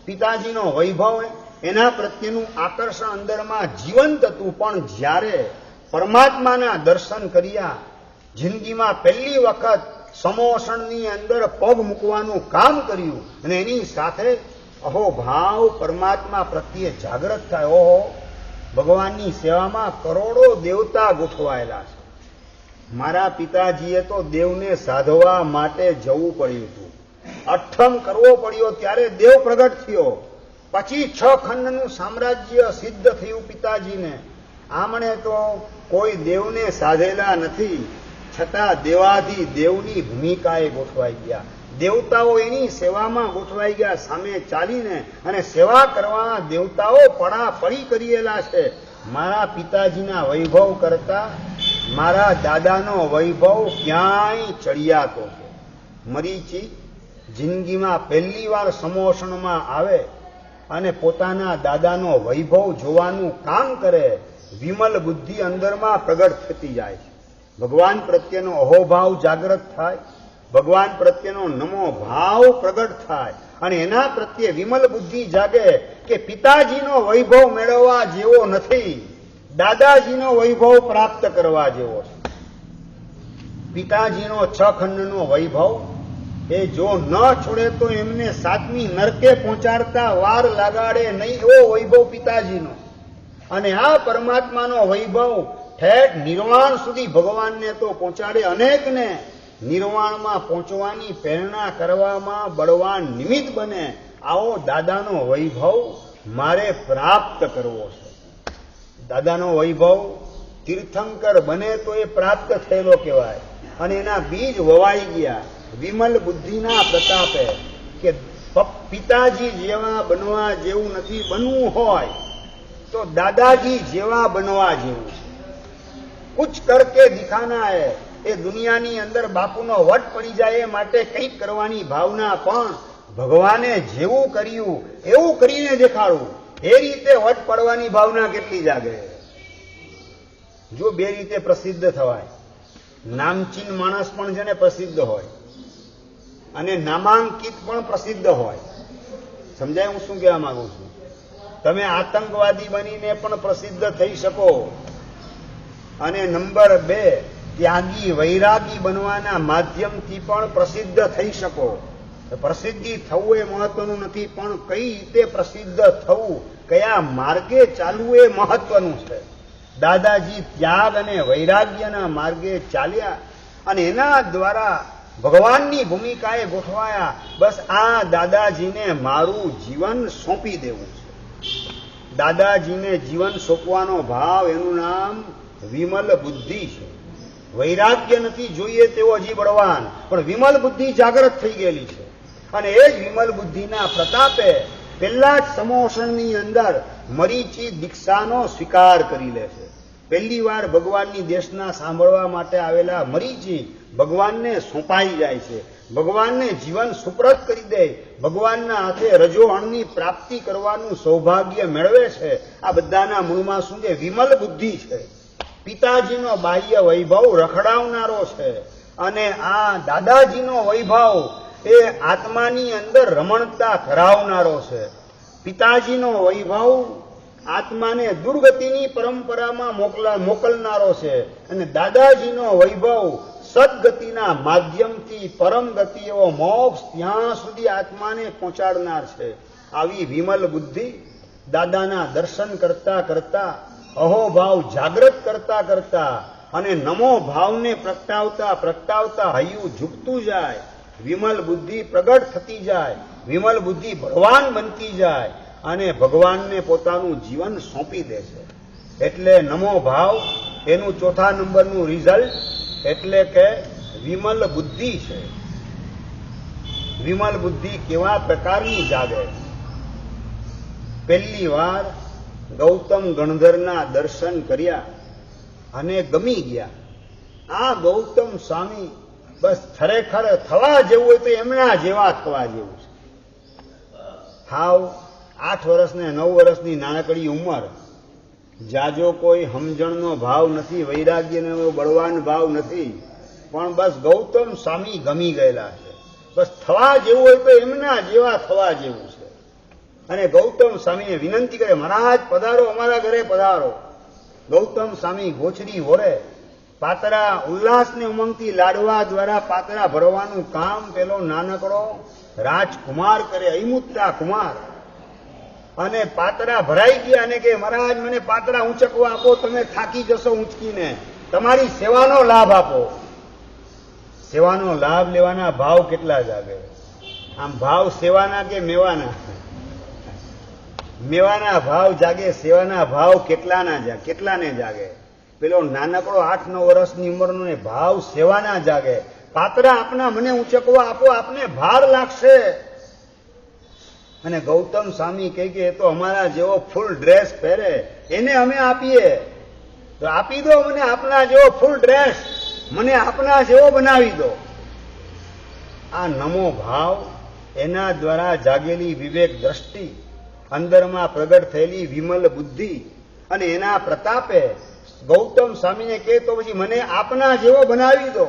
પિતાજીનો વૈભવ, એના પ્રત્યેનું આકર્ષણ અંદરમાં જીવંત હતું. પણ જ્યારે પરમાત્માના દર્શન કર્યા, જિંદગીમાં પહેલી વખત સમોષણની અંદર પગ મૂકવાનું કામ કર્યું અને એની સાથે અહોભાવ પરમાત્મા પ્રત્યે જાગૃત થાય. ઓહો, ભગવાનની સેવામાં કરોડો દેવતા ગોઠવાયેલા છે. મારા પિતાજીએ તો દેવને સાધવા માટે જવું પડ્યું હતું, અઠ્ઠમ કરવો પડ્યો, ત્યારે દેવ પ્રગટ થયો. પછી 6 ખંડનું સામ્રાજ્ય સિદ્ધ થયું પિતાજીને. આમણે તો કોઈ દેવને સાધેલા નથી, છતાં દેવાથી દેવની ભૂમિકાએ ગોઠવાઈ ગયા. દેવતાઓ એની સેવામાં ગોઠવાઈ ગયા. સામે ચાલીને અને સેવા કરવા દેવતાઓ પડાપડી કરેલા છે. મારા પિતાજીના વૈભવ કરતા મારા દાદાનો વૈભવ ક્યાંય ચડિયાતો છે. મરીચી જિંદગીમાં પહેલી વાર સમોષણમાં આવે અને પોતાના દાદાનો વૈભવ જોવાનું કામ કરે, વિમલ બુદ્ધિ અંદરમાં પ્રગટ થતી જાય છે. ભગવાન પ્રત્યેનો અહોભાવ જાગૃત થાય, ભગવાન પ્રત્યેનો નમો ભાવ પ્રગટ થાય અને એના પ્રત્યે વિમલ બુદ્ધિ જાગે કે પિતાજીનો વૈભવ મેળવવા જેવો નથી, દાદાજીનો વૈભવ પ્રાપ્ત કરવા જેવો છે. પિતાજીનો 6 ખંડનો વૈભવ એ જો ન છોડે તો એમને 7મી નરકે પહોંચાડતા વાર લગાડે નહીં, એવો વૈભવ પિતાજીનો. અને આ પરમાત્માનો વૈભવ ઠેઠ નિર્વાણ સુધી ભગવાનને તો પહોંચાડે, અનેકને નિર્વાણમાં પહોંચવાની પ્રેરણા કરવામાં બળવાન નિમિત્ત બને. આવો દાદાનો વૈભવ મારે પ્રાપ્ત કરવો છે. દાદાનો વૈભવ તીર્થંકર બને તો એ પ્રાપ્ત થયેલો કહેવાય. અને એના બીજ વવાઈ ગયા વિમલ બુદ્ધિના પ્રતાપે કે પિતાજી જેવા બનવા જેવું નથી, બનવું હોય તો દાદાજી જેવા બનવા જેવું છે. કુછ કરકે દિખાના હે, એ દુનિયાની અંદર બાપુનો વટ પડી જાય એ માટે કંઈક કરવાની ભાવના, પણ ભગવાને જેવું કર્યું એવું કરીને દેખાડવું, એ રીતે વટ પડવાની ભાવના કેટલી જાગે. જો 2 રીતે પ્રસિદ્ધ થવાય. નામચીન માણસ પણ જેને પ્રસિદ્ધ હોય અને નામાંકિત પણ પ્રસિદ્ધ હોય. સમજાય હું શું કહેવા માંગુ છું? તમે આતંકવાદી બનીને પણ પ્રસિદ્ધ થઈ શકો અને નંબર 2 ત્યાગી વૈરાગી બનવાના માધ્યમથી પણ પ્રસિદ્ધ થઈ શકો. પ્રસિદ્ધિ થવું એ મહત્વનું નથી, પણ કઈ રીતે પ્રસિદ્ધ થવું, કયા માર્ગે ચાલવું એ મહત્વનું છે. દાદાજી ત્યાગ અને વૈરાગ્યના માર્ગે ચાલ્યા અને એના દ્વારા ભગવાનની ભૂમિકાએ ગોઠવાયા. બસ આ દાદાજીને મારું જીવન સોંપી દેવું છે. દાદાજીને જીવન સોંપવાનો ભાવ, એનું નામ વિમલ બુદ્ધિ છે. વૈરાગ્ય નથી જોઈએ તેવો હજી બળવાન, પણ વિમલ બુદ્ધિ જાગૃત થઈ ગયેલી છે. અને એ જ વિમલ બુદ્ધિના પ્રતાપે પહેલા જ સમોષણની અંદર મરીચી દીક્ષાનો સ્વીકાર કરી લે છે. પહેલી વાર ભગવાનની દેશના સાંભળવા માટે આવેલા મરીચી ભગવાનને સોંપાઈ જાય છે, ભગવાનને જીવન સુપ્રત કરી દે, ભગવાનના હાથે રજોહણની પ્રાપ્તિ કરવાનું સૌભાગ્ય મેળવે છે. આ બધાના મૂળમાં શું છે? વિમલ બુદ્ધિ છે. પિતાજીનો બાહ્ય વૈભવ રખડાવનારો છે અને આ દાદાજીનો વૈભવ એ આત્માની અંદર રમણતા કરાવનારો છે. પિતાજીનો વૈભવ આત્માને દુર્ગતિની પરંપરામાં મોકલનારો છે અને દાદાજીનો વૈભવ સદગતિના માધ્યમથી પરમ ગતિ એવો મોક્ષ ત્યાં સુધી આત્માને પહોંચાડનાર છે. આવી વિમલ બુદ્ધિ દાદાના દર્શન કરતા કરતા, અહોભાવ જાગૃત કરતા કરતા અને નમો ભાવને પ્રગટાવતા પ્રગટાવતા હૈયું ઝૂકતું જાય, વિમલ બુદ્ધિ પ્રગટ થતી જાય, વિમલ બુદ્ધિ બળવાન બનતી જાય અને ભગવાનને પોતાનું જીવન સોંપી દે છે. એટલે નમો ભાવ એનું 4થા નંબરનું રિઝલ્ટ એટલે કે વિમલ બુદ્ધિ છે. વિમલ બુદ્ધિ કેવા પ્રકારની જાગે? પહેલી વાર ગૌતમ ગણધરના દર્શન કર્યા અને ગમી ગયા. આ ગૌતમ સ્વામી બસ ખરેખર થવા જેવું હોય તો એમના જેવા થવા જેવું છે. હાવ 8 વર્ષ ને 9 વર્ષની નાનકડી ઉંમર, જાજો કોઈ સમજણનો ભાવ નથી, વૈરાગ્યનો બળવાન ભાવ નથી, પણ બસ ગૌતમ સ્વામી ગમી ગયેલા છે. બસ થવા જેવું હોય તો એમના જેવા થવા જેવું છે. અને ગૌતમ સ્વામીને વિનંતી કરે, મહારાજ પધારો, અમારા ઘરે પધારો. ગૌતમ સ્વામી ગોચરી વોરે પાતરા ઉલ્લાસને ઉમંગથી લાડવા દ્વારા પાતરા ભરવાનું કામ પેલો નાનકડો રાજકુમાર કરે, અહિમુત્તા કુમાર. અને પાતરા ભરાઈ ગયા અને કે મહારાજ મને પાતરા ઊંચકવા આપો, તમે થાકી જશો ઊંચકીને, તમારી સેવાનો લાભ આપો. સેવાનો લાભ લેવાના ભાવ કેટલા જાગે? આમ ભાવ સેવાના કે મેવાના? મેવાના ભાવ જાગે, સેવાના ભાવ કેટલાને જાગે? પેલો નાનકડો 8-9 વર્ષની ઉંમરનો ને ભાવ સેવાના જાગે. પાતરા આપના મને ઊંચકવા આપો, આપને ભાર લાગશે. અને ગૌતમ સ્વામી કહે કે એ તો અમારા જેવો ફૂલ ડ્રેસ પહેરે, એને અમે આપીએ, તો આપી દો મને આપના જેવો ફૂલ ડ્રેસ, મને આપના જેવો બનાવી દો. આ નમો ભાવ, એના દ્વારા જાગેલી વિવેક દ્રષ્ટિ, અંદરમાં પ્રગટ થયેલી વિમલ બુદ્ધિ, અને એના પ્રતાપે ગૌતમ સ્વામીને કહે તો પછી મને આપના જેવો બનાવી દો.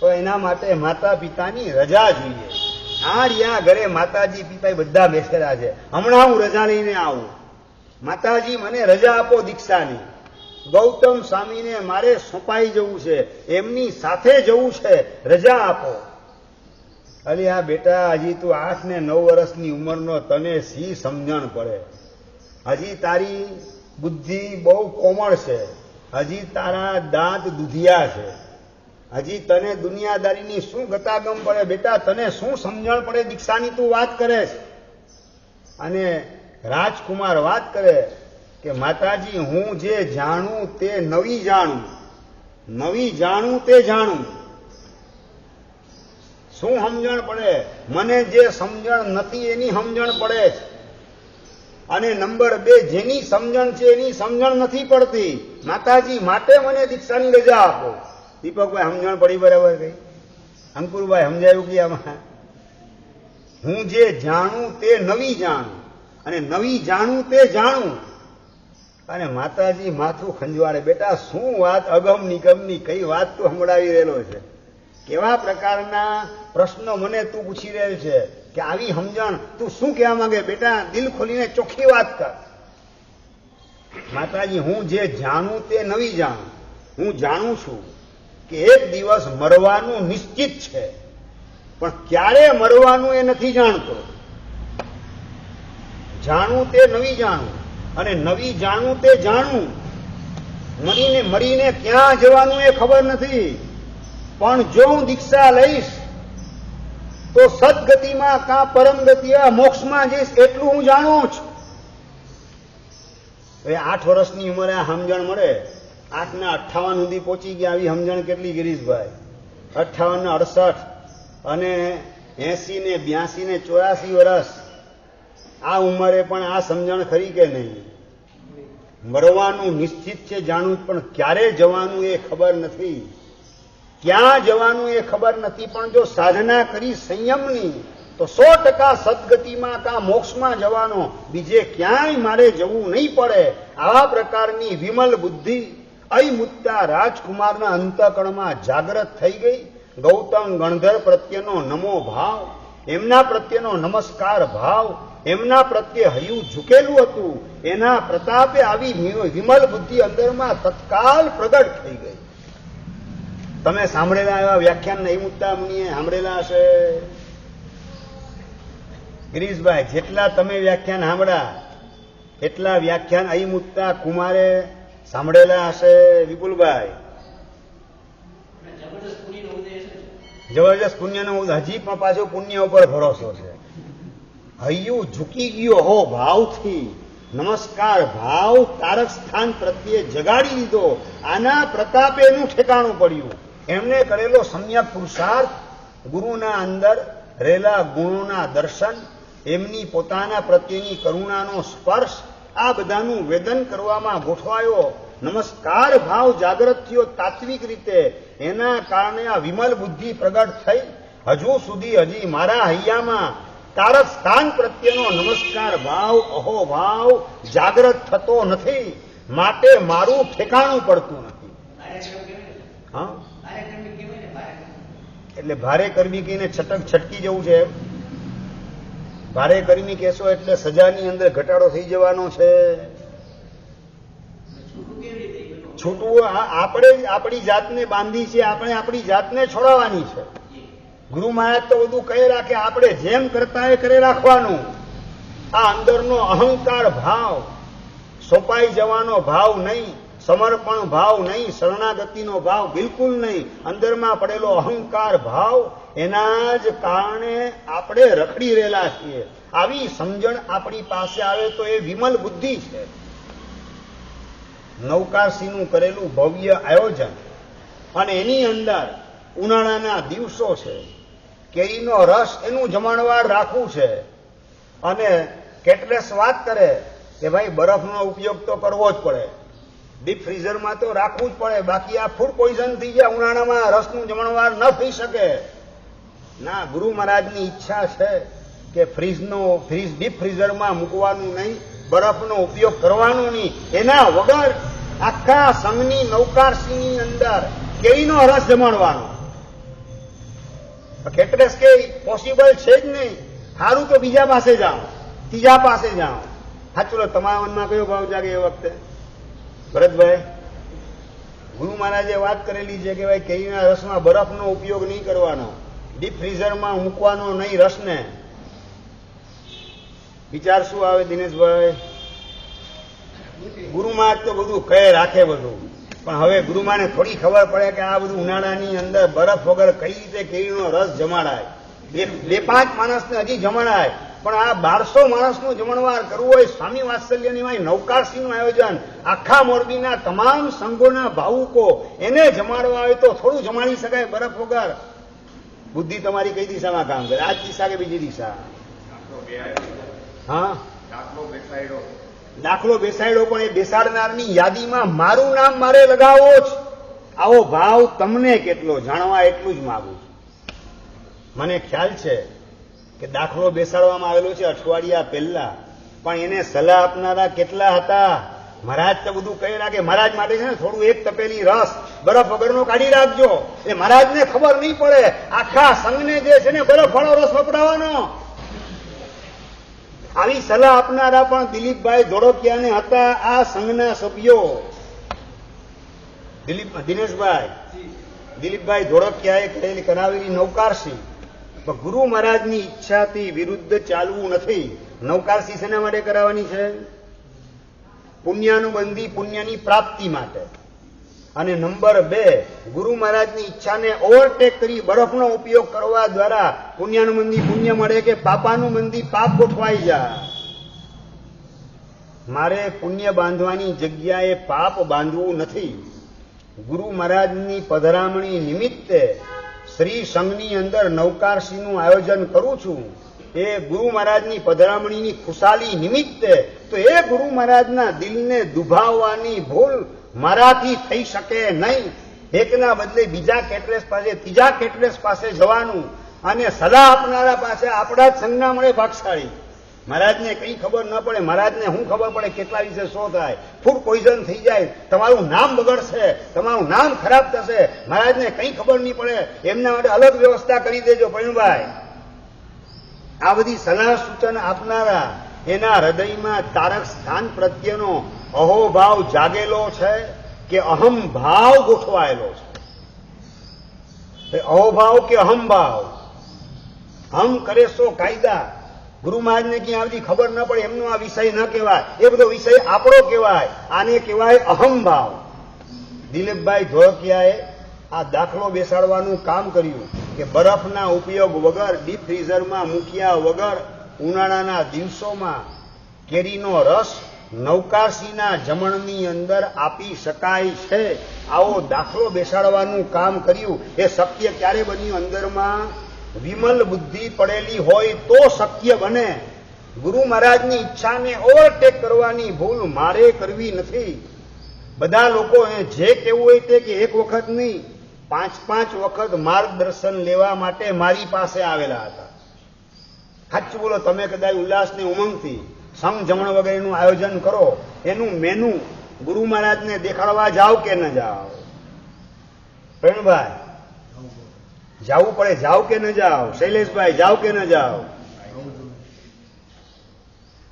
તો એના માટે માતા પિતાની રજા જોઈએ. આ રહ્યા ઘરે માતાજી પિતા બધા બેસેલા છે, હમણાં હું રજા લઈને આવું, માતાજી મને રજા આપો દીક્ષાની. ગૌતમ સ્વામીને મારે સોંપાઈ જવું છે, એમની સાથે જવું છે, રજા આપો. અરે આ બેટા, હજી તું 8 ને 9 વર્ષની ઉંમરનો, તને સી સમજણ પડે? હજી તારી બુદ્ધિ બહુ કોમળ છે, હજી તારા દાંત દુધિયા છે, હજી તને દુનિયાદારીની શું ગતાગમ પડે? બેટા તને શું સમજણ પડે દીક્ષાની તું વાત કરે છે? અને રાજકુમાર વાત કરે કે માતાજી, હું જે જાણું તે નવી જાણું, નવી જાણું તે જાણું. શું સમજણ પડે? મને જે સમજણ નથી એની સમજણ પડે છે. અને નંબર 2, જેની સમજણ છે એની સમજણ નથી પડતી. માતાજી માટે મને દીક્ષાની રજા આપો. દીપકભાઈ સમજણ પડી બરાબર કઈ? અંકુરભાઈ સમજાયું કે આમાં હું જે જાણું તે નવી જાણું, અને નવી જાણું તે જાણું. અને માતાજી માથું ખંજવાળે, બેટા શું વાત અગમ નિગમની કઈ વાત તું સંભળાવી રહેલો છે? કેવા પ્રકારના પ્રશ્નો મને તું પૂછી રહેલ છે કે આવી સમજણ તું શું કહેવા માંગે? બેટા દિલ ખોલીને ચોખ્ખી વાત કર. માતાજી, હું જે જાણું તે નવી જાણું. હું જાણું છું કે એક દિવસ મરવાનું નિશ્ચિત છે, પણ ક્યારે મરવાનું એ નથી જાણતો. જાણું તે નવી જાણું, અને નવી જાણું તે જાણું. મરીને ક્યાં જવાનું એ ખબર નથી, પણ જો હું દીક્ષા લઈશ તો સદગતિમાં કાં પરમગતિ મોક્ષમાં જઈશ, એટલું હું જાણું છું. હવે 8 વર્ષની ઉંમરે આ સમજણ મળે. 8 ને 58 સુધી પહોંચી ગયા. આવી સમજણ કેટલી ગિરીશભાઈ? 58 ને 68 અને 80 ને 82 ને 84 વર્ષ, આ ઉંમરે પણ આ સમજણ ખરી કે નહીં? મરવાનું નિશ્ચિત છે જાણવું, પણ ક્યારે જવાનું એ ખબર નથી, ક્યાં જવાનું એ ખબર નથી. પણ જો સાધના કરી સંયમની તો 100% સદગતિમાં કાં મોક્ષમાં જવાનો, બીજે ક્યાંય મારે જવું નહીં પડે. આવા પ્રકારની વિમલ બુદ્ધિ અયમુત્તા રાજકુમારના અંતઃકરણમાં જાગૃત થઈ ગઈ. ગૌતમ ગણધર પ્રત્યેનો નમો ભાવ, એમના પ્રત્યેનો નમસ્કાર ભાવ, એમના પ્રત્યે હૈયું ઝૂકેલું હતું, એના પ્રતાપે આવી વિમલ બુદ્ધિ અંદરમાં તત્કાલ પ્રગટ થઈ ગઈ. તમે સાંભળેલા એવા વ્યાખ્યાન અયમુત્તા મુનિએ સાંભળેલા હશે ગિરીશભાઈ? જેટલા તમે વ્યાખ્યાન સાંભળ્યા એટલા વ્યાખ્યાન અયમુત્તા કુમારે સાંભળેલા હશે વિપુલભાઈ? જબરજસ્ત પુણ્યનો હજી પણ પાછો પુણ્ય ઉપર ભરોસો છે. હૈયું ઝૂકી ગયો હો ભાવથી, નમસ્કાર ભાવ તારક સ્થાન પ્રત્યે જગાડી દીધો. આના પ્રતાપે એનું ઠેકાણું પડ્યું. એમણે કરેલો સમ્યક પુરુષાર્થ, ગુરુના અંદર રહેલા ગુણોના દર્શન, એમની પોતાના પ્રત્યેની કરુણાનો સ્પર્શ, આ બધાનું વેદન કરવામાં ગોઠવાયો. નમસ્કાર ભાવ જાગૃત થયો તાત્વિક રીતે. એના કારણે આ વિમલ બુદ્ધિ પ્રગટ થઈ. હજુ સુધી હજી મારા હૈયામાં તારક સ્થાન પ્રત્યેનો નમસ્કાર ભાવ અહોભાવ જાગ્રત થતો નથી, માટે મારું ઠેકાણું પડતું નથી. હા, એટલે ભારે કરવી કહીને છટકી જવું છે. ભારે કરવી કહેશો એટલે સજાની અંદર ઘટાડો થઈ જવાનો છે. છૂટવું આપણે આપણી જાતને બાંધી છે, આપણે આપણી જાતને છોડાવવાની છે. ગુરુ મહારાજ તો બધું કહી રાખે, આપણે જેમ કરતા એ કરે રાખવાનું. આ અંદરનો અહંકાર ભાવ, સોંપાઈ જવાનો ભાવ નહીં, સમર્પણ ભાવ નહીં, શરણાગતિનો ભાવ બિલકુલ નહીં, અંદરમાં પડેલો અહંકાર ભાવ, એના જ કારણે આપણે રખડી રહેલા છીએ. આવી સમજણ આપણી પાસે આવે તો એ વિમલ બુદ્ધિ છે. નવકારસિંહનું કરેલું ભવ્ય આયોજન અને એની અંદર ઉનાળાના દિવસો છે, કેરીનો રસ એનું જમણવાર રાખવું છે. અને કેટલેસ વાત કરે કે ભાઈ બરફનો ઉપયોગ તો કરવો જ પડે, ડીપ ફ્રીઝરમાં તો રાખવું જ પડે, બાકી આ ફૂડ પોઈઝન થઈ જાય, ઉનાળામાં રસનું જમણવાર ન થઈ શકે. ના, ગુરુ મહારાજની ઈચ્છા છે કે ડીપ ફ્રીઝરમાં મૂકવાનું નહીં, બરફનો ઉપયોગ કરવાનો નહીં. એના વગર આખા સંઘની નવકારસિંહની અંદર કેરીનો રસ જમાડવાનો. કેટલેસ કે પોસિબલ છે જ નહીં, સારું તો બીજા પાસે જાઓ, ત્રીજા પાસે જાઓ. સાચું, તમારા મનમાં કયો ભાવ જાગે એ વખતે? ભરતભાઈ, ગુરુ મહારાજે વાત કરેલી છે કે ભાઈ કેરીના રસમાં બરફનો ઉપયોગ નહીં કરવાનો, ડીપ ફ્રીઝરમાં મૂકવાનો નહીં રસને. વિચાર શું આવે દિનેશભાઈ? ગુરુ મહારાજ તો બધું કહે રાખે બધું, પણ હવે ગુરુ મહારાજને થોડી ખબર પડે કે આ બધું ઉનાળાની અંદર બરફ વગર કઈ રીતે કેરીનો રસ જમાડાય. બે પાંચ માણસને હજી જમાડાય, પણ આ 1200 માણસનું જમણવાર કરવું હોય, સ્વામી વાત્સલ્યની નવકારસિંહનું આયોજન, આખા મોરબીના તમામ સંઘોના ભાવુકો એને જમાડવા હોય તો થોડું જમાડી શકાય બરફ વગર. બુદ્ધિ તમારી કઈ દિશામાં કામ કરે? આ જ દિશા કે બીજી દિશા? હા, દાખલો બેસાડ્યો, પણ એ બેસાડનારની યાદીમાં મારું નામ મારે લગાવવો જ. આવો ભાવ તમને કેટલો જાણવા એટલું જ માગું છું. મને ખ્યાલ છે કે દાખલો બેસાડવામાં આવેલો છે અઠવાડિયા પહેલા, પણ એને સલાહ આપનારા કેટલા હતા? મહારાજ તો બધું કહી રાખે. મહારાજ માટે છે ને થોડું એક તપેલી રસ બરફ વગરનો કાઢી રાખજો, એ મહારાજને ખબર નહીં પડે. આખા સંઘને જે છે ને બરફ વાળો રસ વપરાવાનો. આવી સલાહ આપનારા પણ દિલીપભાઈ ધોળકિયાને હતા, આ સંઘના સભ્યો. દિલીપભાઈ ધોળકિયાએ કરાવેલી નવકારસિંહ, પણ ગુરુ મહારાજની ઈચ્છાથી વિરુદ્ધ ચાલવું નથી. નવકારસિંહ શેના માટે કરાવવાની છે? પુણ્યાનુબંધી, પુણ્યની પ્રાપ્તિ માટે. અને નંબર 2, ગુરુ મહારાજની ઈચ્છાને ઓવરટેક કરી બરફનો ઉપયોગ કરવા દ્વારા પુણ્યાનુબંધી પુણ્ય મળે કે પાપાનુબંધી પાપ ગોઠવાઈ જાય. મારે પુણ્ય બાંધવાની જગ્યાએ પાપ બાંધવું નથી. ગુરુ મહારાજની પધરામણી નિમિત્તે શ્રી સંઘની અંદર નવકારસિંહનું આયોજન કરું છું. એ ગુરુ મહારાજની પધરામણીની ખુશાલી નિમિત્તે, તો એ ગુરુ મહારાજના દિલને દુભાવવાની ભૂલ મારાથી થઈ શકે નહીં. એકના બદલે બીજા કેટલેસ પાસે, ત્રીજા કેટલેસ પાસે જવાનું અને સલાહ આપનારા પાસે. આપણા જ સંજ્ઞા મળે ભાગશાળી. મહારાજને કઈ ખબર ન પડે, મહારાજને શું ખબર પડે કેટલા વિશે શું થાય? ફૂડ પોઈઝન થઈ જાય, તમારું નામ બગડશે, તમારું નામ ખરાબ થશે, મહારાજને કઈ ખબર નહીં પડે. એમના માટે અલગ વ્યવસ્થા કરી દેજો પૈણભાઈ. આ બધી સલાહ સૂચન આપનારા એના હૃદયમાં તારક સ્થાન પ્રત્યેનો અહોભાવ જાગેલો છે કે અહમ ભાવ ગોઠવાયેલો છે? અહોભાવ કે અહમ ભાવ? હમ કરે સો કાયદા. ગુરુ મહારાજને ક્યાં આવતી ખબર ન પડે, એમનો આ વિષય ન કહેવાય, એ બધો વિષય આપણો કહેવાય. આને કહેવાય અહમ ભાવ. દિલીપભાઈ ધોળકિયાએ આ દાખલો બેસાડવાનું કામ કર્યું કે બરફના ઉપયોગ વગર, ડીપ ફ્રીઝરમાં મૂક્યા વગર ઉનાળાના દિવસોમાં કેરીનો રસ નવકારસિંહના જમણની અંદર આપી શકાય છે. આવો દાખલો બેસાડવાનું કામ કર્યું. એ શક્ય ક્યારે બન્યું? અંદરમાં વિમલ બુદ્ધિ પડેલી હોય તો શક્ય બને. ગુરુ મહારાજની ઈચ્છાને ઓવરટેક કરવાની ભૂલ મારે કરવી નથી. બધા લોકો જે કહેવું હોય તે કે એક વખત નહીં, 5 વખત માર્ગદર્શન લેવા માટે મારી પાસે આવેલા હતા. સાચું બોલો, તમે કદાચ ઉલ્લાસની ઉમંગથી સંગ જમણ વગેરેનું આયોજન કરો, એનું મેનુ ગુરુ મહારાજને દેખાડવા જાઓ કે ન જાઓ? પ્રવીણભાઈ, જાવું પડે, જાઓ કે ન જાઓ? શૈલેષભાઈ, જાઓ કે ન જાઓ?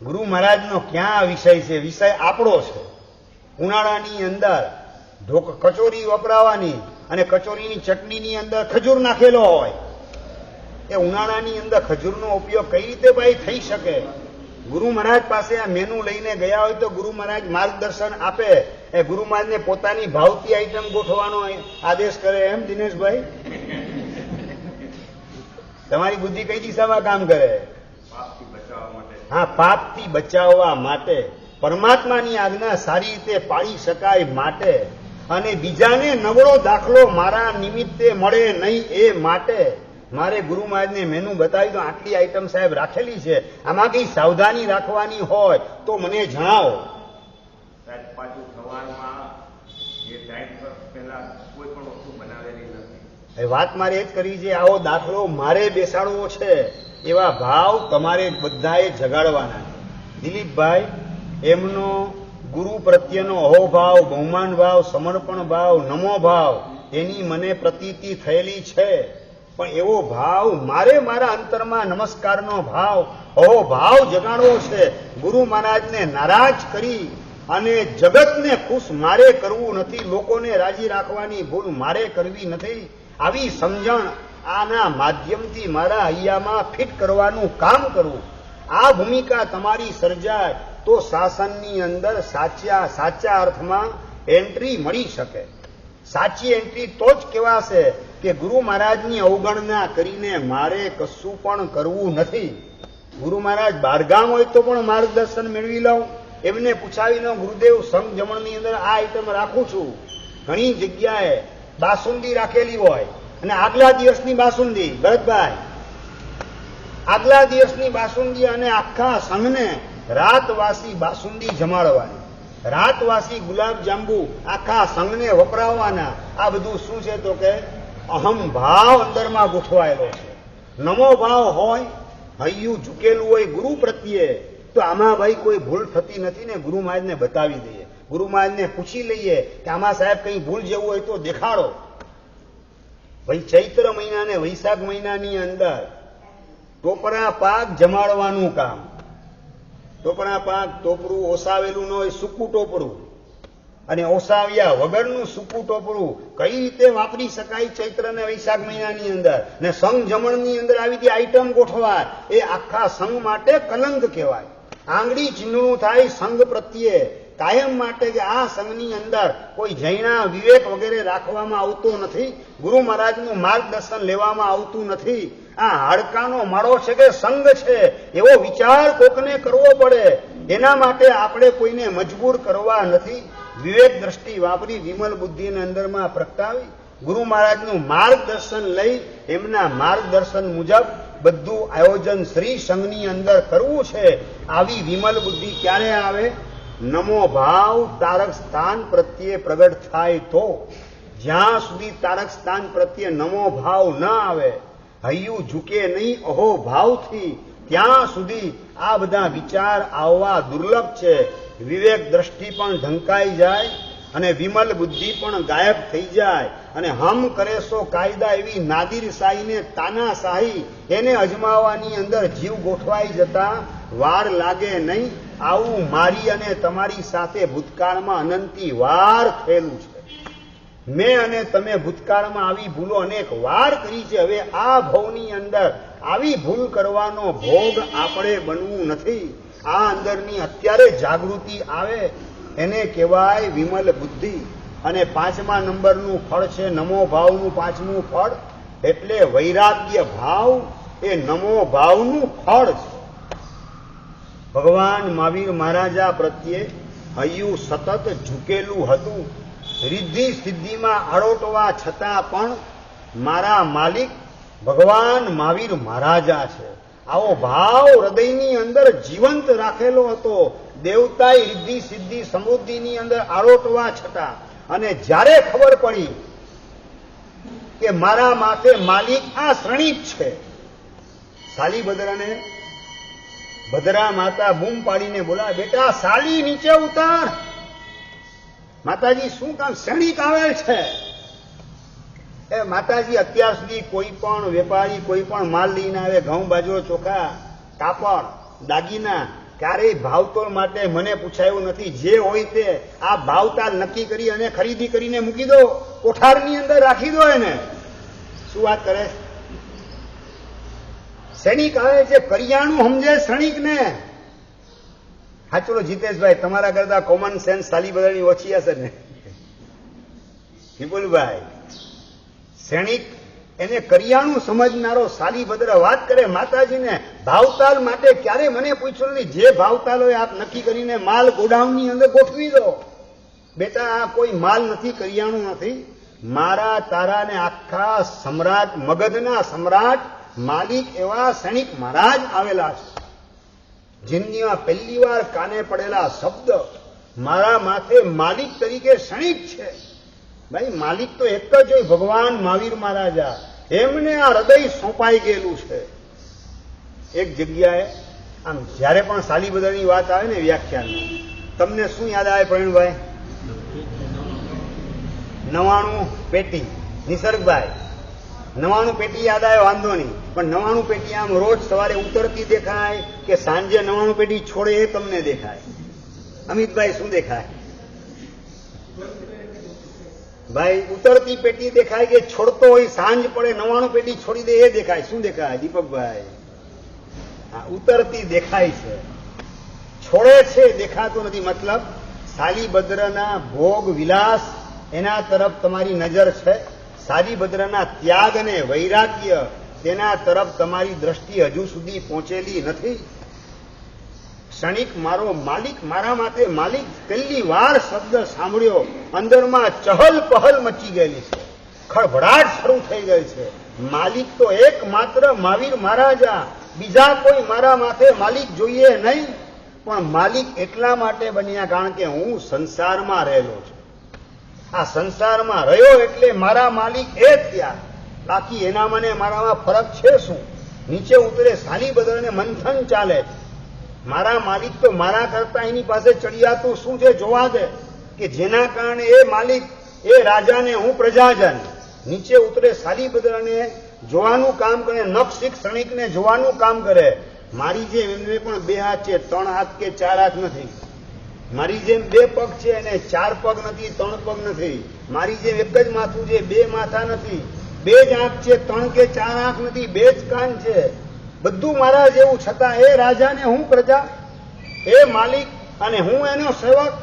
ગુરુ મહારાજનો ક્યાં વિષય છે? વિષય આપણો છે. ઉનાળાની અંદર કચોરી વપરાવાની અને કચોરીની ચટણીની અંદર ખજૂર નાખેલો હોય, એ ઉનાળાની અંદર ખજૂરનો ઉપયોગ કઈ રીતે ભાઈ થઈ શકે? ગુરુ મહારાજ પાસે આ મેનુ લઈને ગયા હોય તો ગુરુ મહારાજ માર્ગદર્શન આપે. એ ગુરુ મહારાજને પોતાની ભાવતી આઈટમ ગોઠવવાનો આદેશ કરે એમ? દિનેશભાઈ, તમારી બુદ્ધિ કઈ દિશામાં કામ કરે? હા, પાપથી બચાવવા માટે, પરમાત્માની આજ્ઞા સારી રીતે પાળી શકાય માટે, અને બીજાને નબળો દાખલો મારા નિમિત્તે મળે નહીં એ માટે મારે ગુરુ મહારાજને મેનુ બતાવી દો. આટલી આઈટમ સાહેબ રાખેલી છે, આમાં કઈ સાવધાની રાખવાની હોય તો મને જણાવો. વાત મારે એ જ કરી છે, આવો દાખલો મારે બેસાડવો છે, એવા ભાવ તમારે બધાએ જગાડવાના છે. દિલીપભાઈ, એમનો ગુરુ પ્રત્યેનો અહોભાવ, બહુમાન ભાવ, સમર્પણ ભાવ, નમો ભાવ, એની મને પ્રતીતિ થયેલી છે. પણ એવો ભાવ મારે મારા અંતરમાં નમસ્કારનો ભાવ, અહોભાવ જગાડવો છે. ગુરુ મહારાજને નારાજ કરી અને જગતને ખુશ મારે કરવું નથી, લોકોને રાજી રાખવાની ભૂલ મારે કરવી નથી. આવી સમજણ આના માધ્યમથી મારા હૈયામાં ફિટ કરવાનું કામ કરવું. આ ભૂમિકા તમારી સર્જાય તો શાસનની અંદર સાચા અર્થમાં એન્ટ્રી મળી શકે. સાચી એન્ટ્રી તો જ કહેવાશે કે ગુરુ મહારાજની અવગણના કરીને મારે કશું પણ કરવું નથી. ગુરુ મહારાજ બહારગામ હોય તો પણ માર્ગદર્શન મેળવી લઉં, એમને પૂછાવી લઉં, ગુરુદેવ સંગ જમણની અંદર આ આઈટમ રાખું છું. ઘણી જગ્યાએ બાસુંદી રાખેલી હોય અને આગલા દિવસની બાસુંદી, ભરતભાઈ, આગલા દિવસની બાસુંદી અને આખા સંઘને રાતવાસી બાસુંદી જમાડવાની, રાતવાસી ગુલાબ જાંબુ આખા સંઘને વપરાવવાના. આ બધું શું છે તો કે અહમ ભાવ અંદરમાં ગોઠવાયેલો છે. નમો ભાવ હોય, હૈયું ઝૂકેલું હોય ગુરુ પ્રત્યે, તો આમાં ભાઈ કોઈ ભૂલ થતી નથી ને ગુરુ મહારાજને બતાવી દઈએ. ગુરુ મહારાજને પૂછી લઈએ કે આમાં સાહેબ કઈ ભૂલ જેવું હોય તો દેખાડો. ભાઈ ચૈત્ર મહિના ને વૈશાખ મહિનાની અંદર ટોપરા પાક જમાડવાનું કામ. ટોપરા પાક, ટોપરું ઓસાવેલું ન હોય, સૂકું ટોપરું, અને ઓસાવ્યા વગરનું સૂકું ટોપરું કઈ રીતે વાપરી શકાય ચૈત્ર અને વૈશાખ મહિનાની અંદર? ને સંઘ જમણની અંદર આવી જે આઈટમ ગોઠવાય એ આખા સંઘ માટે કલંક કહેવાય. આંગળી ચીંધણું થાય સંઘ પ્રત્યે કાયમ માટે કે આ સંઘની અંદર કોઈ જૈના વિવેક વગેરે રાખવામાં આવતો નથી, ગુરુ મહારાજનું માર્ગદર્શન લેવામાં આવતું નથી. આ હાડકાનો માળો છે કે સંઘ છે એવો વિચાર કોકને કરવો પડે. એના માટે આપણે કોઈને મજબૂર કરવા નથી. વિવેક દ્રષ્ટિ વાપરી વિમલ બુદ્ધિને અંદરમાં પ્રગટાવી ગુરુ મહારાજનું માર્ગદર્શન લઈ એમના માર્ગદર્શન મુજબ બધું આયોજન શ્રી સંઘની અંદર કરવું છે. આવી વિમલ બુદ્ધિ ક્યારે આવે? નમો ભાવ તારક સ્થાન પ્રત્યે પ્રગટ થાય તો. જ્યાં સુધી તારક સ્થાન પ્રત્યે નમો ભાવ ન આવે, હૈયું ઝૂકે નહીં અહો ભાવથી, ત્યાં સુધી આ બધા વિચાર આવવા દુર્લભ છે. વિવેક દ્રષ્ટિ પણ ઢંકાઈ જાય અને વિમલ બુદ્ધિ પણ ગાયબ થઈ જાય અને હમ કરે સો કાયદા એવી નાદિરશાહીને તાનાશાહી એને અજમાવવાની અંદર જીવ ગોઠવાઈ જતા વાર લાગે નહીં. આવું મારી અને તમારી સાથે ભૂતકાળમાં અનંતી વાર થયેલું છે. મેં અને તમે ભૂતકાળમાં આવી ભૂલો અનેક વાર કરી છે. હવે આ ભવની અંદર આવી ભૂલ કરવાનો ભોગ આપણે બનવું નથી. આ અંદરની અત્યારે જાગૃતિ આવે એને કહેવાય વિમલ બુદ્ધિ. અને 5મા નંબરનું ફળ છે નમો ભાવનું 5મું ફળ, એટલે વૈરાગ્ય ભાવ એ નમો ભાવનું ફળ છે. ભગવાન મહાવીર મહારાજા પ્રત્યે હૈયું સતત ઝૂકેલું હતું. રિદ્ધિ સિદ્ધિમાં આરોટવા છતાં પણ મારા માલિક ભગવાન મહાવીર મહારાજા છે. આવો ભાવ હૃદયની અંદર જીવંત રાખેલો હતો. દેવતાએ રિદ્ધિ સિદ્ધિ સમૃદ્ધિની અંદર આરોટવા છતાં અને જ્યારે ખબર પડી કે મારા માથે માલિક આ શ્રણિક છે, સાલીભદ્રને ભદ્રા માતા બૂમ પાડીને બોલાવે, બેટા સાલી નીચે ઉતાર. માતાજી શું કામ? ક્ષણિક આવે છે. એ માતાજી અત્યાર સુધી કોઈ પણ વેપારી કોઈ પણ માલ લઈને આવે, ઘઉં, બાજરો, ચોખા, કાપડ, દાગીના, ક્યારેય ભાવતોલ માટે મને પૂછાયું નથી. જે હોય તે આ ભાવતાલ નક્કી કરી અને ખરીદી કરીને મૂકી દો, કોઠારની અંદર રાખી દો એને. શું વાત કરે? સૈનિક આવે છે, કરિયાણું સમજે સૈનિક ને. હા ચલો જીતેશભાઈ, તમારા કરતા કોમન સેન્સ સાલી બધાની ઓછી હશે ને? વિપુલભાઈ, સૈનિક એને કરિયાણું સમજનારો સાલીભદ્ર વાત કરે માતાજીને, ભાવતાલ માટે ક્યારે મને પૂછ્યું નથી. જે ભાવતાલ હોય આપ નક્કી કરીને માલ ગોડાઉનની અંદર ગોઠવી દો. બેટા આ કોઈ માલ નથી, કરિયાણું નથી. મારા તારા ને આખા સમ્રાટ, મગધના સમ્રાટ માલિક એવા સૈનિક મહારાજ આવેલા છે. જિંદગીમાં પહેલી વાર કાને પડેલા શબ્દ મારા માથે માલિક તરીકે સૈનિક છે. ભાઈ માલિક તો એક જ હોય, ભગવાન મહાવીર મહારાજા. એમને આ હૃદય સોંપાઈ ગયેલું છે. એક જગ્યાએ આમ જયારે પણ સાલીબદ્રની વાત આવે ને વ્યાખ્યાનમાં, તમને શું યાદ આવે પ્રવીણભાઈ? 99 પેટી. નિસર્ગભાઈ 99 પેટી યાદ આવે, વાંધો નહીં, પણ 99 પેટી આમ રોજ સવારે ઉતરતી દેખાય કે સાંજે 99 પેટી છોડે એ તમને દેખાય? અમિતભાઈ શું દેખાય? ભાઈ ઉતરતી પેટી દેખાય કે છોડતો હોય, સાંજ પડે 99 પેટી છોડી દે એ દેખાય? શું દેખાય દીપકભાઈ? હા, ઉતરતી દેખાય છે, છોડે છે દેખાતો નથી. મતલબ સાલીભદ્રના ભોગ વિલાસ એના તરફ તમારી નજર છે. સાલીભદ્રના ત્યાગ અને વૈરાગ્ય તેના તરફ તમારી દ્રષ્ટિ હજુ સુધી પહોંચેલી નથી. ક્ષણિક મારો માલિક, મારા માથે માલિક, પહેલી વાર શબ્દ સાંભળ્યો અંદરમાં ચહલ પહલ મચી ગયેલી છે, ખળભળાટ શરૂ થઈ ગઈ છે. માલિક તો એકમાત્ર મહાવીર મહારાજા, બીજા કોઈ મારા માથે માલિક જોઈએ નહીં. પણ માલિક એટલા માટે બન્યા કારણ કે હું સંસારમાં રહેલો છું. આ સંસારમાં રહ્યો એટલે મારા માલિક એ થયા. બાકી એના મને મારામાં ફરક છે શું? નીચે ઉતરે સાલીભદ્રને મંથન ચાલે છે. મારા માલિક તો મારા કરતા એની પાસે ચડિયાતું શું છે જોવા દે, કે જેના કારણે એ માલિક, એ રાજાને હું પ્રજાજન. નીચે ઉતરે સાલીભદ્રને જોવાનું કામ કરે, નખશીખ ક્ષણિકને જોવાનું કામ કરે. મારી જેમ એમને પણ 2 હાથ છે, 3 હાથ કે 4 હાથ નથી. મારી જેમ 2 પગ છે અને 4 પગ નથી, 3 પગ નથી. મારી જેમ એક જ માથું છે, 2 માથા નથી. 2 જ આંખ છે, 3 કે 4 આંખ નથી, 2 જ કાન છે. બધું મારા જેવું, છતાં એ રાજાને હું પ્રજા, એ માલિક અને હું એનો સેવક.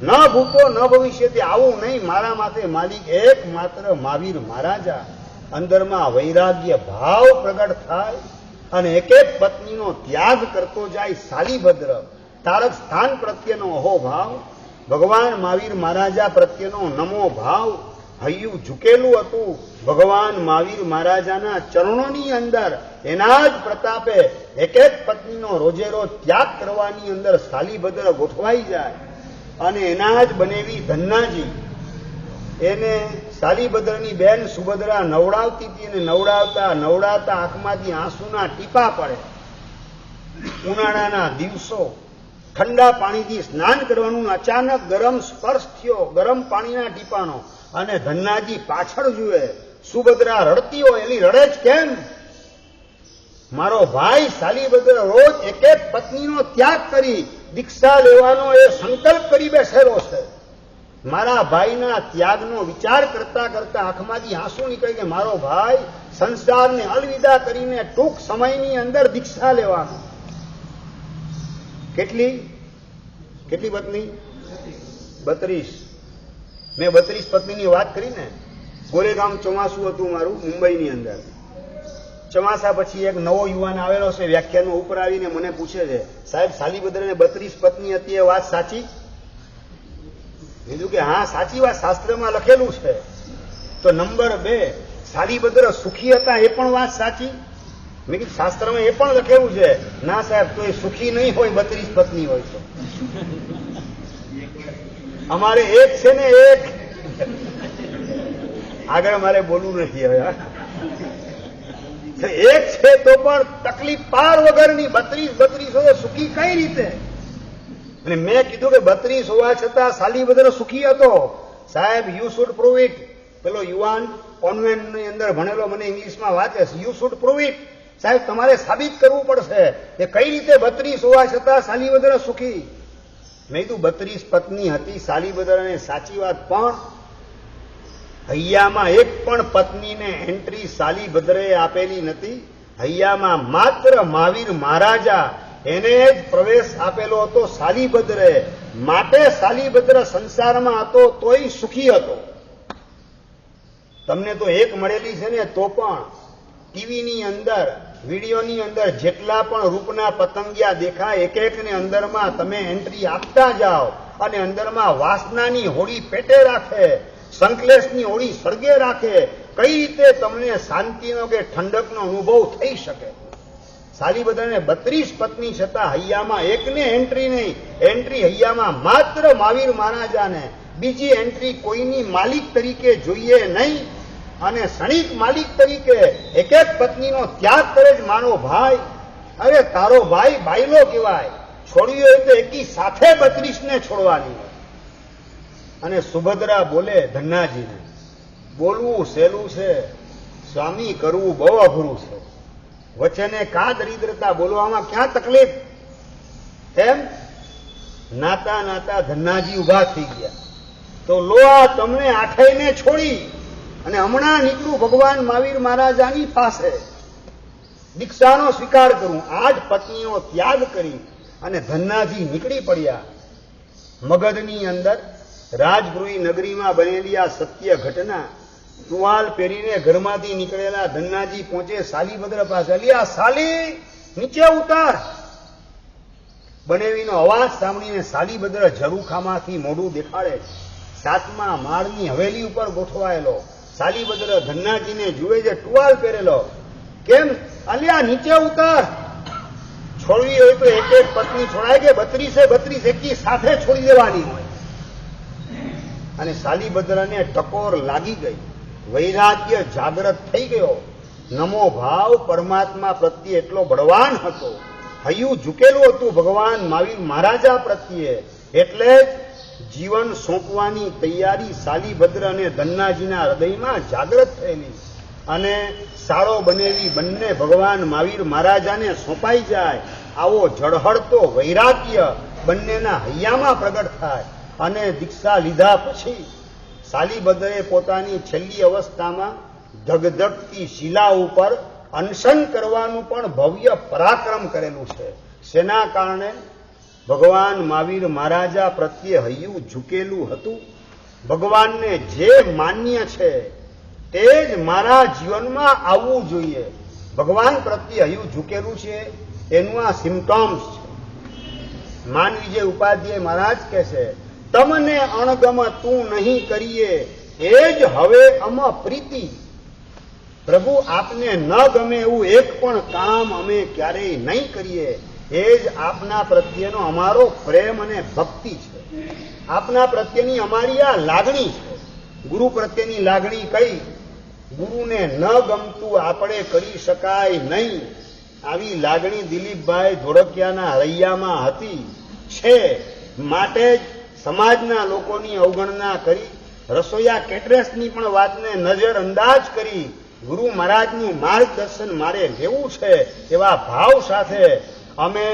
ન ભૂતો ન ભવિષ્યથી. આવું નહીં, મારા માથે માલિક એકમાત્ર મહાવીર મહારાજા. અંદરમાં વૈરાગ્ય ભાવ પ્રગટ થાય અને એક એક પત્નીનો ત્યાગ કરતો જાય સાલીભદ્ર. તારક સ્થાન પ્રત્યેનો અહોભાવ, ભગવાન મહાવીર મહારાજા પ્રત્યેનો નમો ભાવ, હૈયું ઝૂકેલું હતું ભગવાન મહાવીર મહારાજાના ચરણોની અંદર. એના જ પ્રતાપે એક એક પત્નીનો રોજે રોજ ત્યાગ કરવાની અંદર સાલીભદ્ર ગોઠવાઈ જાય. અને એના જ બનેવી ધન્નાજી, એને સાલીભદ્રની બેન સુભદ્રા નવડાવતી હતી અને નવડાવતા આંખમાંથી આંસુના ટીપા પડે. ઉનાળાના દિવસો, ઠંડા પાણીથી સ્નાન કરવાનું, અચાનક ગરમ સ્પર્શ થયો ગરમ પાણીના ટીપાનો, અને ધન્નાજી પાછળ જુએ, સુભદ્રા રડતી હોય. એની રડે જ કેમ? મારો ભાઈ સાલીભદ્ર રોજ એક એક પત્નીનો ત્યાગ કરી દીક્ષા લેવાનો એ સંકલ્પ કરી બેસેલો છે. મારા ભાઈના ત્યાગનો વિચાર કરતા કરતા આંખમાંથી આંસુ નીકળે કે મારો ભાઈ સંસારને અલવિદા કરીને ટૂંક સમયની અંદર દીક્ષા લેવાનો. કેટલી પત્ની? 32. મેં 32 પત્નીની વાત કરી ને. ગોરેગામ ચોમાસું હતું મારું મુંબઈની અંદર. ચોમાસા પછી એક નવો યુવાન આવેલો છે, વ્યાખ્યાનો ઉપર આવીને મને પૂછે છે, સાહેબ સાલીભદ્રને 32 પત્ની હતી, એ વાત સાચી? કીધું કે હા સાચી વાત, શાસ્ત્રમાં લખેલું છે. તો નંબર 2, સાલીભદ્ર સુખી હતા, એ પણ વાત સાચી? મેં કીધું શાસ્ત્રમાં એ પણ લખેલું છે. ના સાહેબ, તો એ સુખી નહીં હોય 32 પત્ની હોય તો. અમારે એક છે ને એક. આગળ મારે બોલવું નથી હવે. એક છે તો પણ તકલીફ પાર વગરની 32 સુખી કઈ રીતે? અને મેં કીધું કે 32 હોવા છતાં સાલીભદ્ર સુખી હતો. સાહેબ, યુ શુડ પ્રૂવ ઇટ. પેલો યુવાન કોન્વેન્ટની અંદર ભણેલો મને ઇંગ્લિશમાં વાંચે, યુ શુડ પ્રૂવ ઇટ. સાહેબ, તમારે સાબિત કરવું પડશે કે કઈ રીતે 32 હોવા છતાં સાલીભદ્ર સુખી. મેં કીધું 32 પત્ની હતી સાલીભદ્રને, સાચી વાત, પણ હૈયામાં એક પણ પત્નીને એન્ટ્રી સાલીભદ્રએ આપેલી નથી. હૈયામાં માત્ર મહાવીર મહારાજા એને જ પ્રવેશ આપેલો હતો સાલીભદ્રએ. માટે સાલીભદ્ર સંસારમાં હતો તોય સુખી હતો. તમને તો એક મળેલી છે ને, તો પણ ટીવીની અંદર, વિડીયોની અંદર જેટલા પણ રૂપના પતંગિયા દેખાય, એક એકને અંદરમાં તમે એન્ટ્રી આપતા જાઓ અને અંદરમાં વાસનાની હોડી પેટે રાખે, સંકલેશની હોડી સળગે રાખે. કઈ રીતે તમને શાંતિનો કે ઠંડકનો અનુભવ થઈ શકે? સાલીભદ્રને 32 પત્ની છતાં હૈયામાં એકને એન્ટ્રી નહીં. એન્ટ્રી હૈયામાં માત્ર મહાવીર મહારાજાને. બીજી એન્ટ્રી કોઈની માલિક તરીકે જોઈએ નહીં. અને ક્ષણિક માલિક તરીકે એક એક પત્નીનો ત્યાગ કરે જ માનો ભાઈ. અરે તારો ભાઈ બાયલો કહેવાય. છોડવી હોય તો એકી સાથે 32 ને છોડવાની. અને સુભદ્રા બોલે ધન્નાજીને, બોલવું સહેલું છે, સ્વામી કરવું બહુ અઘરું છે. વચને કા દરિદ્રતા, બોલવામાં ક્યાં તકલીફ? એમ નાતા નાતા ધન્નાજી ઉભા થઈ ગયા. તો લો આ તમને આઠેયને છોડી અને હમણાં નીકળું ભગવાન મહાવીર મહારાજાની પાસે દીક્ષાનો સ્વીકાર કરું. 8 પત્નીઓ ત્યાગ કરી અને ધન્નાજી નીકળી પડ્યા. મગધની અંદર રાજગૃહી નગરીમાં બનેલી આ સત્ય ઘટના. ટુવાલ પહેરીને ઘરમાંથી નીકળેલા ધન્નાજી પહોંચે સાલીભદ્ર પાસે. અલિયા સાલી, નીચે ઉતાર. બનેવીનો અવાજ સાંભળીને સાલીભદ્ર ઝરૂખામાંથી મોઢું દેખાડે. 7મા માળની હવેલી ઉપર ગોઠવાયેલો સાલીભદ્ર ધન્નાજીને જુએ છે, ટુવાલ પહેરેલો. કેમ? અલિયા નીચે ઉતાર. છોડવી હોય તો એક એક પત્ની છોડાય કે 32 એકી સાથે છોડી દેવાની હોય? અને સાલીભદ્રને ટકોર લાગી ગઈ. વૈરાગ્ય જાગ્રત થઈ ગયો. નમો ભાવ પરમાત્મા પ્રત્યે એટલો બળવાન હતો. હૈયું ઝૂકેલું હતું ભગવાન મહાવીર મહારાજા પ્રત્યે. એટલે જ જીવન સોંપવાની તૈયારી સાલીભદ્ર અને ધન્નાજીના હૃદયમાં જાગ્રત થયેલી. અને સાળો બનેલી બંને ભગવાન મહાવીર મહારાજાને સોંપાઈ જાય. આવો ઝળહળતો વૈરાગ્ય બંનેના હૈયામાં પ્રગટ થાય. અને દીક્ષા લીધા પછી સાલીભદ્રએ પોતાની છેલ્લી અવસ્થામાં ધગધગતી શિલા ઉપર અનશન કરવાનું પણ ભવ્ય પરાક્રમ કરેલું છે. શેના કારણે? ભગવાન મહાવીર મહારાજા પ્રત્યે હૈયું ઝૂકેલું હતું. ભગવાનને જે માન્ય છે તે જ મારા જીવનમાં આવવું જોઈએ. ભગવાન પ્રત્યે હૈયું ઝૂકેલું છે એનું આ સિમ્ટોમ્સ છે. માનવીજય ઉપાધ્યાય મહારાજ કહે છે, તમને અણગમ તું નહીં કરીએ એ જ હવે અમ પ્રીતિ. પ્રભુ આપને ન ગમે એવું એક પણ કામ અમે ક્યારેય નહીં કરીએ. એ જ આપના પ્રત્યેનો અમારો પ્રેમ અને ભક્તિ છે. આપના પ્રત્યેની અમારી આ લાગણી છે. ગુરુ પ્રત્યેની લાગણી કઈ? ગુરુને ન ગમતું આપણે કરી શકાય નહીં. આવી લાગણી દિલીપભાઈ ધોળકિયાના હૈયામાં હતી, છે. માટે જ સમાજના લોકોની અવગણના કરી, રસોઈયા કેટરેસની પણ વાતને નજરઅંદાજ કરી. ગુરુ મહારાજનું માર્ગદર્શન મારે લેવું છે એવા ભાવ સાથે અમે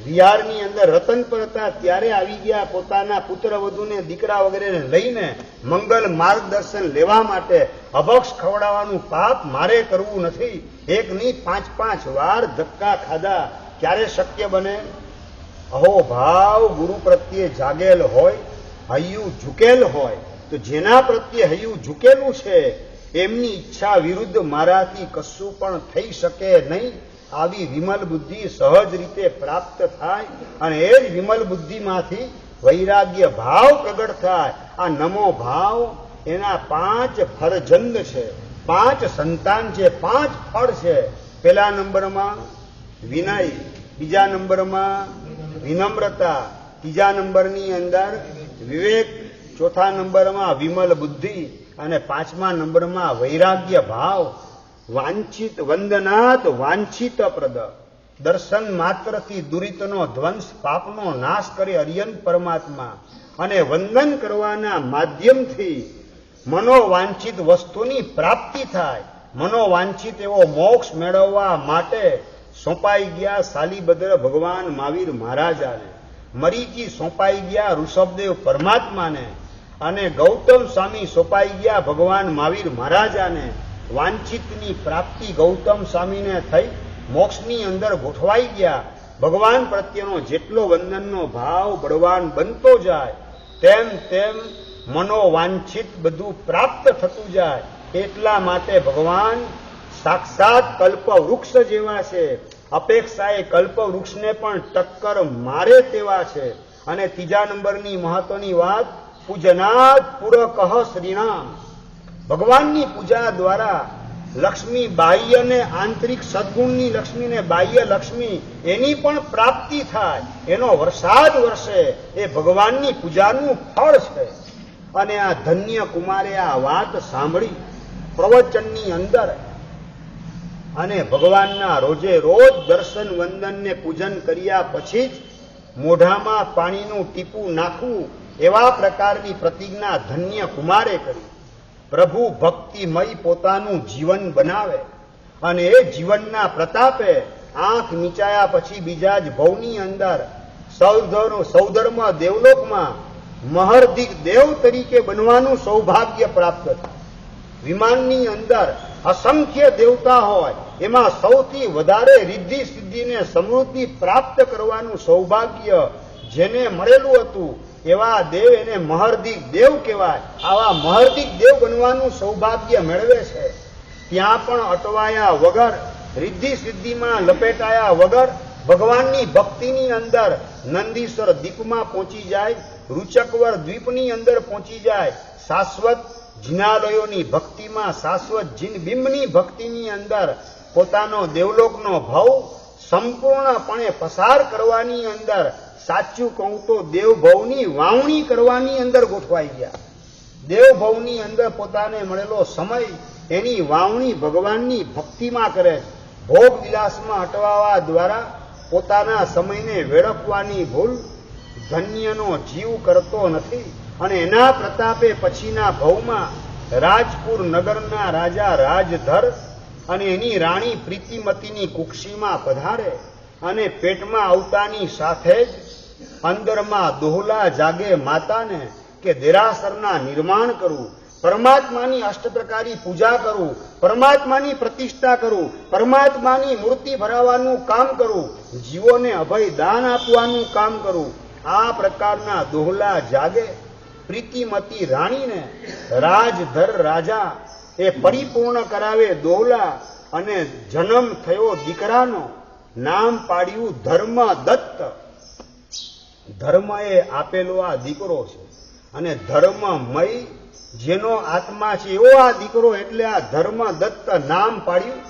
વિહારની અંદર રતનપર હતા ત્યારે આવી ગયા. પોતાના પુત્રવધૂને, દીકરા વગેરેને લઈને મંગલ માર્ગદર્શન લેવા માટે. અભક્ષ ખવડાવવાનું પાપ મારે કરવું નથી. એક નહીં 5 વાર ધક્કા ખાધા. ક્યારે શક્ય બને? અહો ભાવ ગુરુ પ્રત્યે જાગેલ હોય, હૈયું ઝૂકેલ હોય, તો જેના પ્રત્યે હૈયું ઝૂકેલું છે એમની ઈચ્છા વિરુદ્ધ મારાથી કશું પણ થઈ શકે નહીં. આવી વિમલ બુદ્ધિ સહજ રીતે પ્રાપ્ત થાય અને એ જ વિમલ બુદ્ધિમાંથી વૈરાગ્ય ભાવ પ્રગટ થાય. આ નમો ભાવ એના 5 ફરજંદ છે, 5 સંતાન છે, 5 ફળ છે. પહેલા નંબરમાં વિનય, બીજા નંબરમાં વિનમ્રતા, ત્રીજા નંબરની અંદર વિવેક, ચોથા નંબરમાં વિમલ બુદ્ધિ અને 5મા નંબરમાં વૈરાગ્ય ભાવ. વાંછિત વંદનાત વાંછિત પ્રદ, દર્શન માત્રથી દુરિતનો ધ્વંસ પાપનો નાશ કરે અરિયન પરમાત્મા, અને વંદન કરવાના માધ્યમથી મનોવાંછિત વસ્તુની પ્રાપ્તિ થાય. મનોવાંછિત એવો મોક્ષ મેળવવા માટે સોંપાઈ ગયા શાલીભદ્ર ભગવાન મહાવીર મહારાજાને, મરીચી સોંપાઈ ગયા ઋષભદેવ પરમાત્માને, અને ગૌતમ સ્વામી સોંપાઈ ગયા ભગવાન મહાવીર મહારાજાને. વાંછિતની પ્રાપ્તિ ગૌતમ સ્વામીને થઈ, મોક્ષની અંદર ગોઠવાઈ ગયા. ભગવાન પ્રત્યેનો જેટલો વંદનનો ભાવ બળવાન બનતો જાય તેમ તેમ મનોવાંછિત બધું પ્રાપ્ત થતું જાય. એટલા માટે ભગવાન સાક્ષાત કલ્પ વૃક્ષ જેવા છે, અપેક્ષાએ કલ્પ વૃક્ષને પણ ટક્કર મારે તેવા છે. અને ત્રીજા નંબરની મહત્વની વાત, પૂજનાદ પૂરકઃ શ્રીનામ, ભગવાનની પૂજા દ્વારા લક્ષ્મી બાહ્ય ને આંતરિક સદગુણની લક્ષ્મી ને બાહ્ય લક્ષ્મી એની પણ પ્રાપ્તિ થાય, એનો વરસાદ વરસે. એ ભગવાનની પૂજાનું ફળ છે. અને આ ધન્ય કુમારે આ વાત સાંભળી પ્રવચનની અંદર, અને ભગવાનના રોજે રોજ દર્શન વંદન ને પૂજન કર્યા પછી જ મોઢામાં પાણીનું ટીપું નાખવું એવા પ્રકારની પ્રતિજ્ઞા ધન્ય કુમારે કરી. પ્રભુ ભક્તિમય પોતાનું જીવન બનાવે, અને એ જીવનના પ્રતાપે આંખ મીચાયા પછી બીજા જ ભવની અંદર સૌધર્મ દેવલોકમાં મહર્ધિક દેવ તરીકે બનવાનું સૌભાગ્ય પ્રાપ્ત થાય. વિમાનની અંદર અસંખ્ય દેવતા હોય, એમાં સૌથી વધારે રિદ્ધિ સિદ્ધિને સમૃદ્ધિ પ્રાપ્ત કરવાનું સૌભાગ્ય જેને મળેલું હતું એવા દેવ એને મહર્ધિક દેવ કહેવાય. આવા મહર્ધિક દેવ બનવાનું સૌભાગ્ય મેળવે છે. ત્યાં પણ અટવાયા વગર, રિદ્ધિ સિદ્ધિમાં લપેટાયા વગર ભગવાનની ભક્તિની અંદર નંદીશ્વર દ્વીપમાં પહોંચી જાય, રૂચકવર દ્વીપની અંદર પહોંચી જાય, શાશ્વત જિનાલયોની ભક્તિમાં, શાશ્વત જિનબિંબની ભક્તિની અંદર પોતાનો દેવલોકનો ભવ સંપૂર્ણપણે પસાર કરવાની અંદર, સાચું કહું તો દેવભવની વાવણી કરવાની અંદર ગોઠવાઈ ગયા. દેવભવની અંદર પોતાને મળેલો સમય એની વાવણી ભગવાનની ભક્તિમાં કરે છે. ભોગ વિલાસમાં અટવાવા દ્વારા પોતાના સમયને વેડફવાની ભૂલ ધન્યનો જીવ કરતો નથી. અને એના પ્રતાપે પછીના ભવમાં રાજપુર નગરના રાજા રાજધર અને એની રાણી પ્રીતિમતીની કુક્ષીમાં પધારે, અને પેટમાં આવતાની સાથે જ અંદરમાં દોહલા જાગે માતાને કે દેરાસરના નિર્માણ કરવું, પરમાત્માની અષ્ટપ્રકારી પૂજા કરવું, પરમાત્માની પ્રતિષ્ઠા કરવું, પરમાત્માની મૂર્તિ ભરાવાનું કામ કરવું, જીવોને અભય દાન આપવાનું કામ કરવું. આ પ્રકારના દોહલા જાગે. પ્રીતિમતી રાણીને રાજધર રાજા એ પરિપૂર્ણ કરાવે દોહલા, અને જન્મ થયો દીકરાનો નામ પાડ્યું ધર્મદત્ત. ધર્મએ આપેલો આ દીકરો છે, અને ધર્મમય જેનો આત્મા છે એવો આ દીકરો, એટલે આ ધર્મદત્ત નામ પાડ્યું.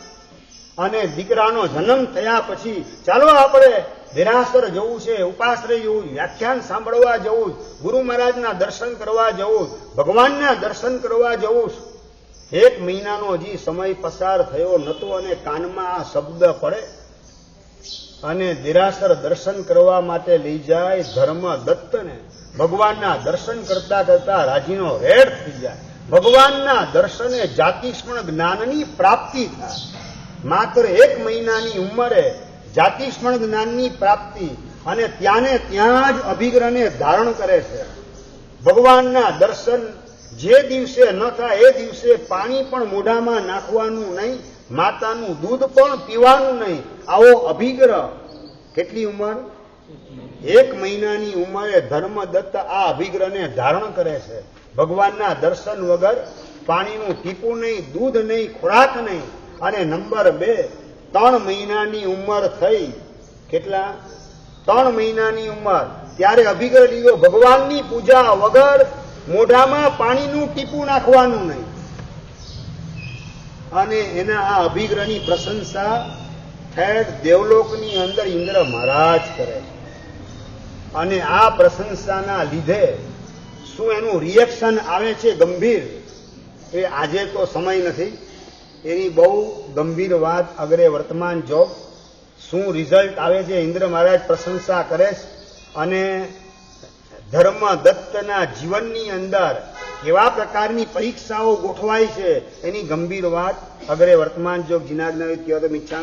અને દીકરાનો જન્મ થયા પછી ચાલો આપણે દેરાસર જવું છે, ઉપાશ્રય જવું, વ્યાખ્યાન સાંભળવા જવું, ગુરુ મહારાજના દર્શન કરવા જવું, ભગવાનના દર્શન કરવા જવું. 1 મહિનાનો હજી સમય પસાર થયો નતો, અને કાનમાં આ શબ્દ પડે, અને દેરાસર દર્શન કરવા માટે લઈ જાય ધર્મદત્તને. ભગવાનના દર્શન કરતા કરતા રાજીનો રેડ થઈ જાય. ભગવાનના દર્શને જાતિસ્મરણ જ્ઞાનની પ્રાપ્તિ થાય. માત્ર 1 મહિનાની ઉંમરે જાતિસ્મરણ જ્ઞાનની પ્રાપ્તિ, અને ત્યાંને ત્યાં જ અભિગ્રહને ધારણ કરે છે. ભગવાનના દર્શન જે દિવસે ન થાય એ દિવસે પાણી પણ મોઢામાં નાખવાનું નહીં, માતાનું દૂધ પણ પીવાનું નહીં. આવો અભિગ્રહ. કેટલી ઉંમર? 1 મહિનાની ઉંમરે ધર્મદત્ત આ અભિગ્રહને ધારણ કરે છે. ભગવાનના દર્શન વગર પાણીનું ટીપું નહીં, દૂધ નહીં, ખોરાક નહીં. અને નંબર 2, 3 મહિનાની ઉંમર થઈ. કેટલા? 3 મહિનાની ઉંમર, ત્યારે અભિગ્રહ લીધો. ભગવાનની પૂજા વગર મોઢામાં પાણીનું ટીપું નાખવાનું નહીં. અને એના આ અભિગ્રહની પ્રશંસા ઠેઠ દેવલોકની અંદર ઇન્દ્ર મહારાજ કરે છે. અને આ પ્રશંસાના લીધે શું એનું રિએક્શન આવે છે ગંભીર, એ આજે તો સમય નથી. એની બહુ ગંભીર વાત અગરે વર્તમાન જોબ શું રિઝલ્ટ આવે છે ઇન્દ્ર મહારાજ પ્રશંસા કરે છે અને ધર્મ દત્તના જીવનની અંદર કેવા પ્રકારની પરીક્ષાઓ ગોઠવાય છે એની ગંભીર વાત અગરે વર્તમાન જોગ જીનાજ્ઞા મિચ્છા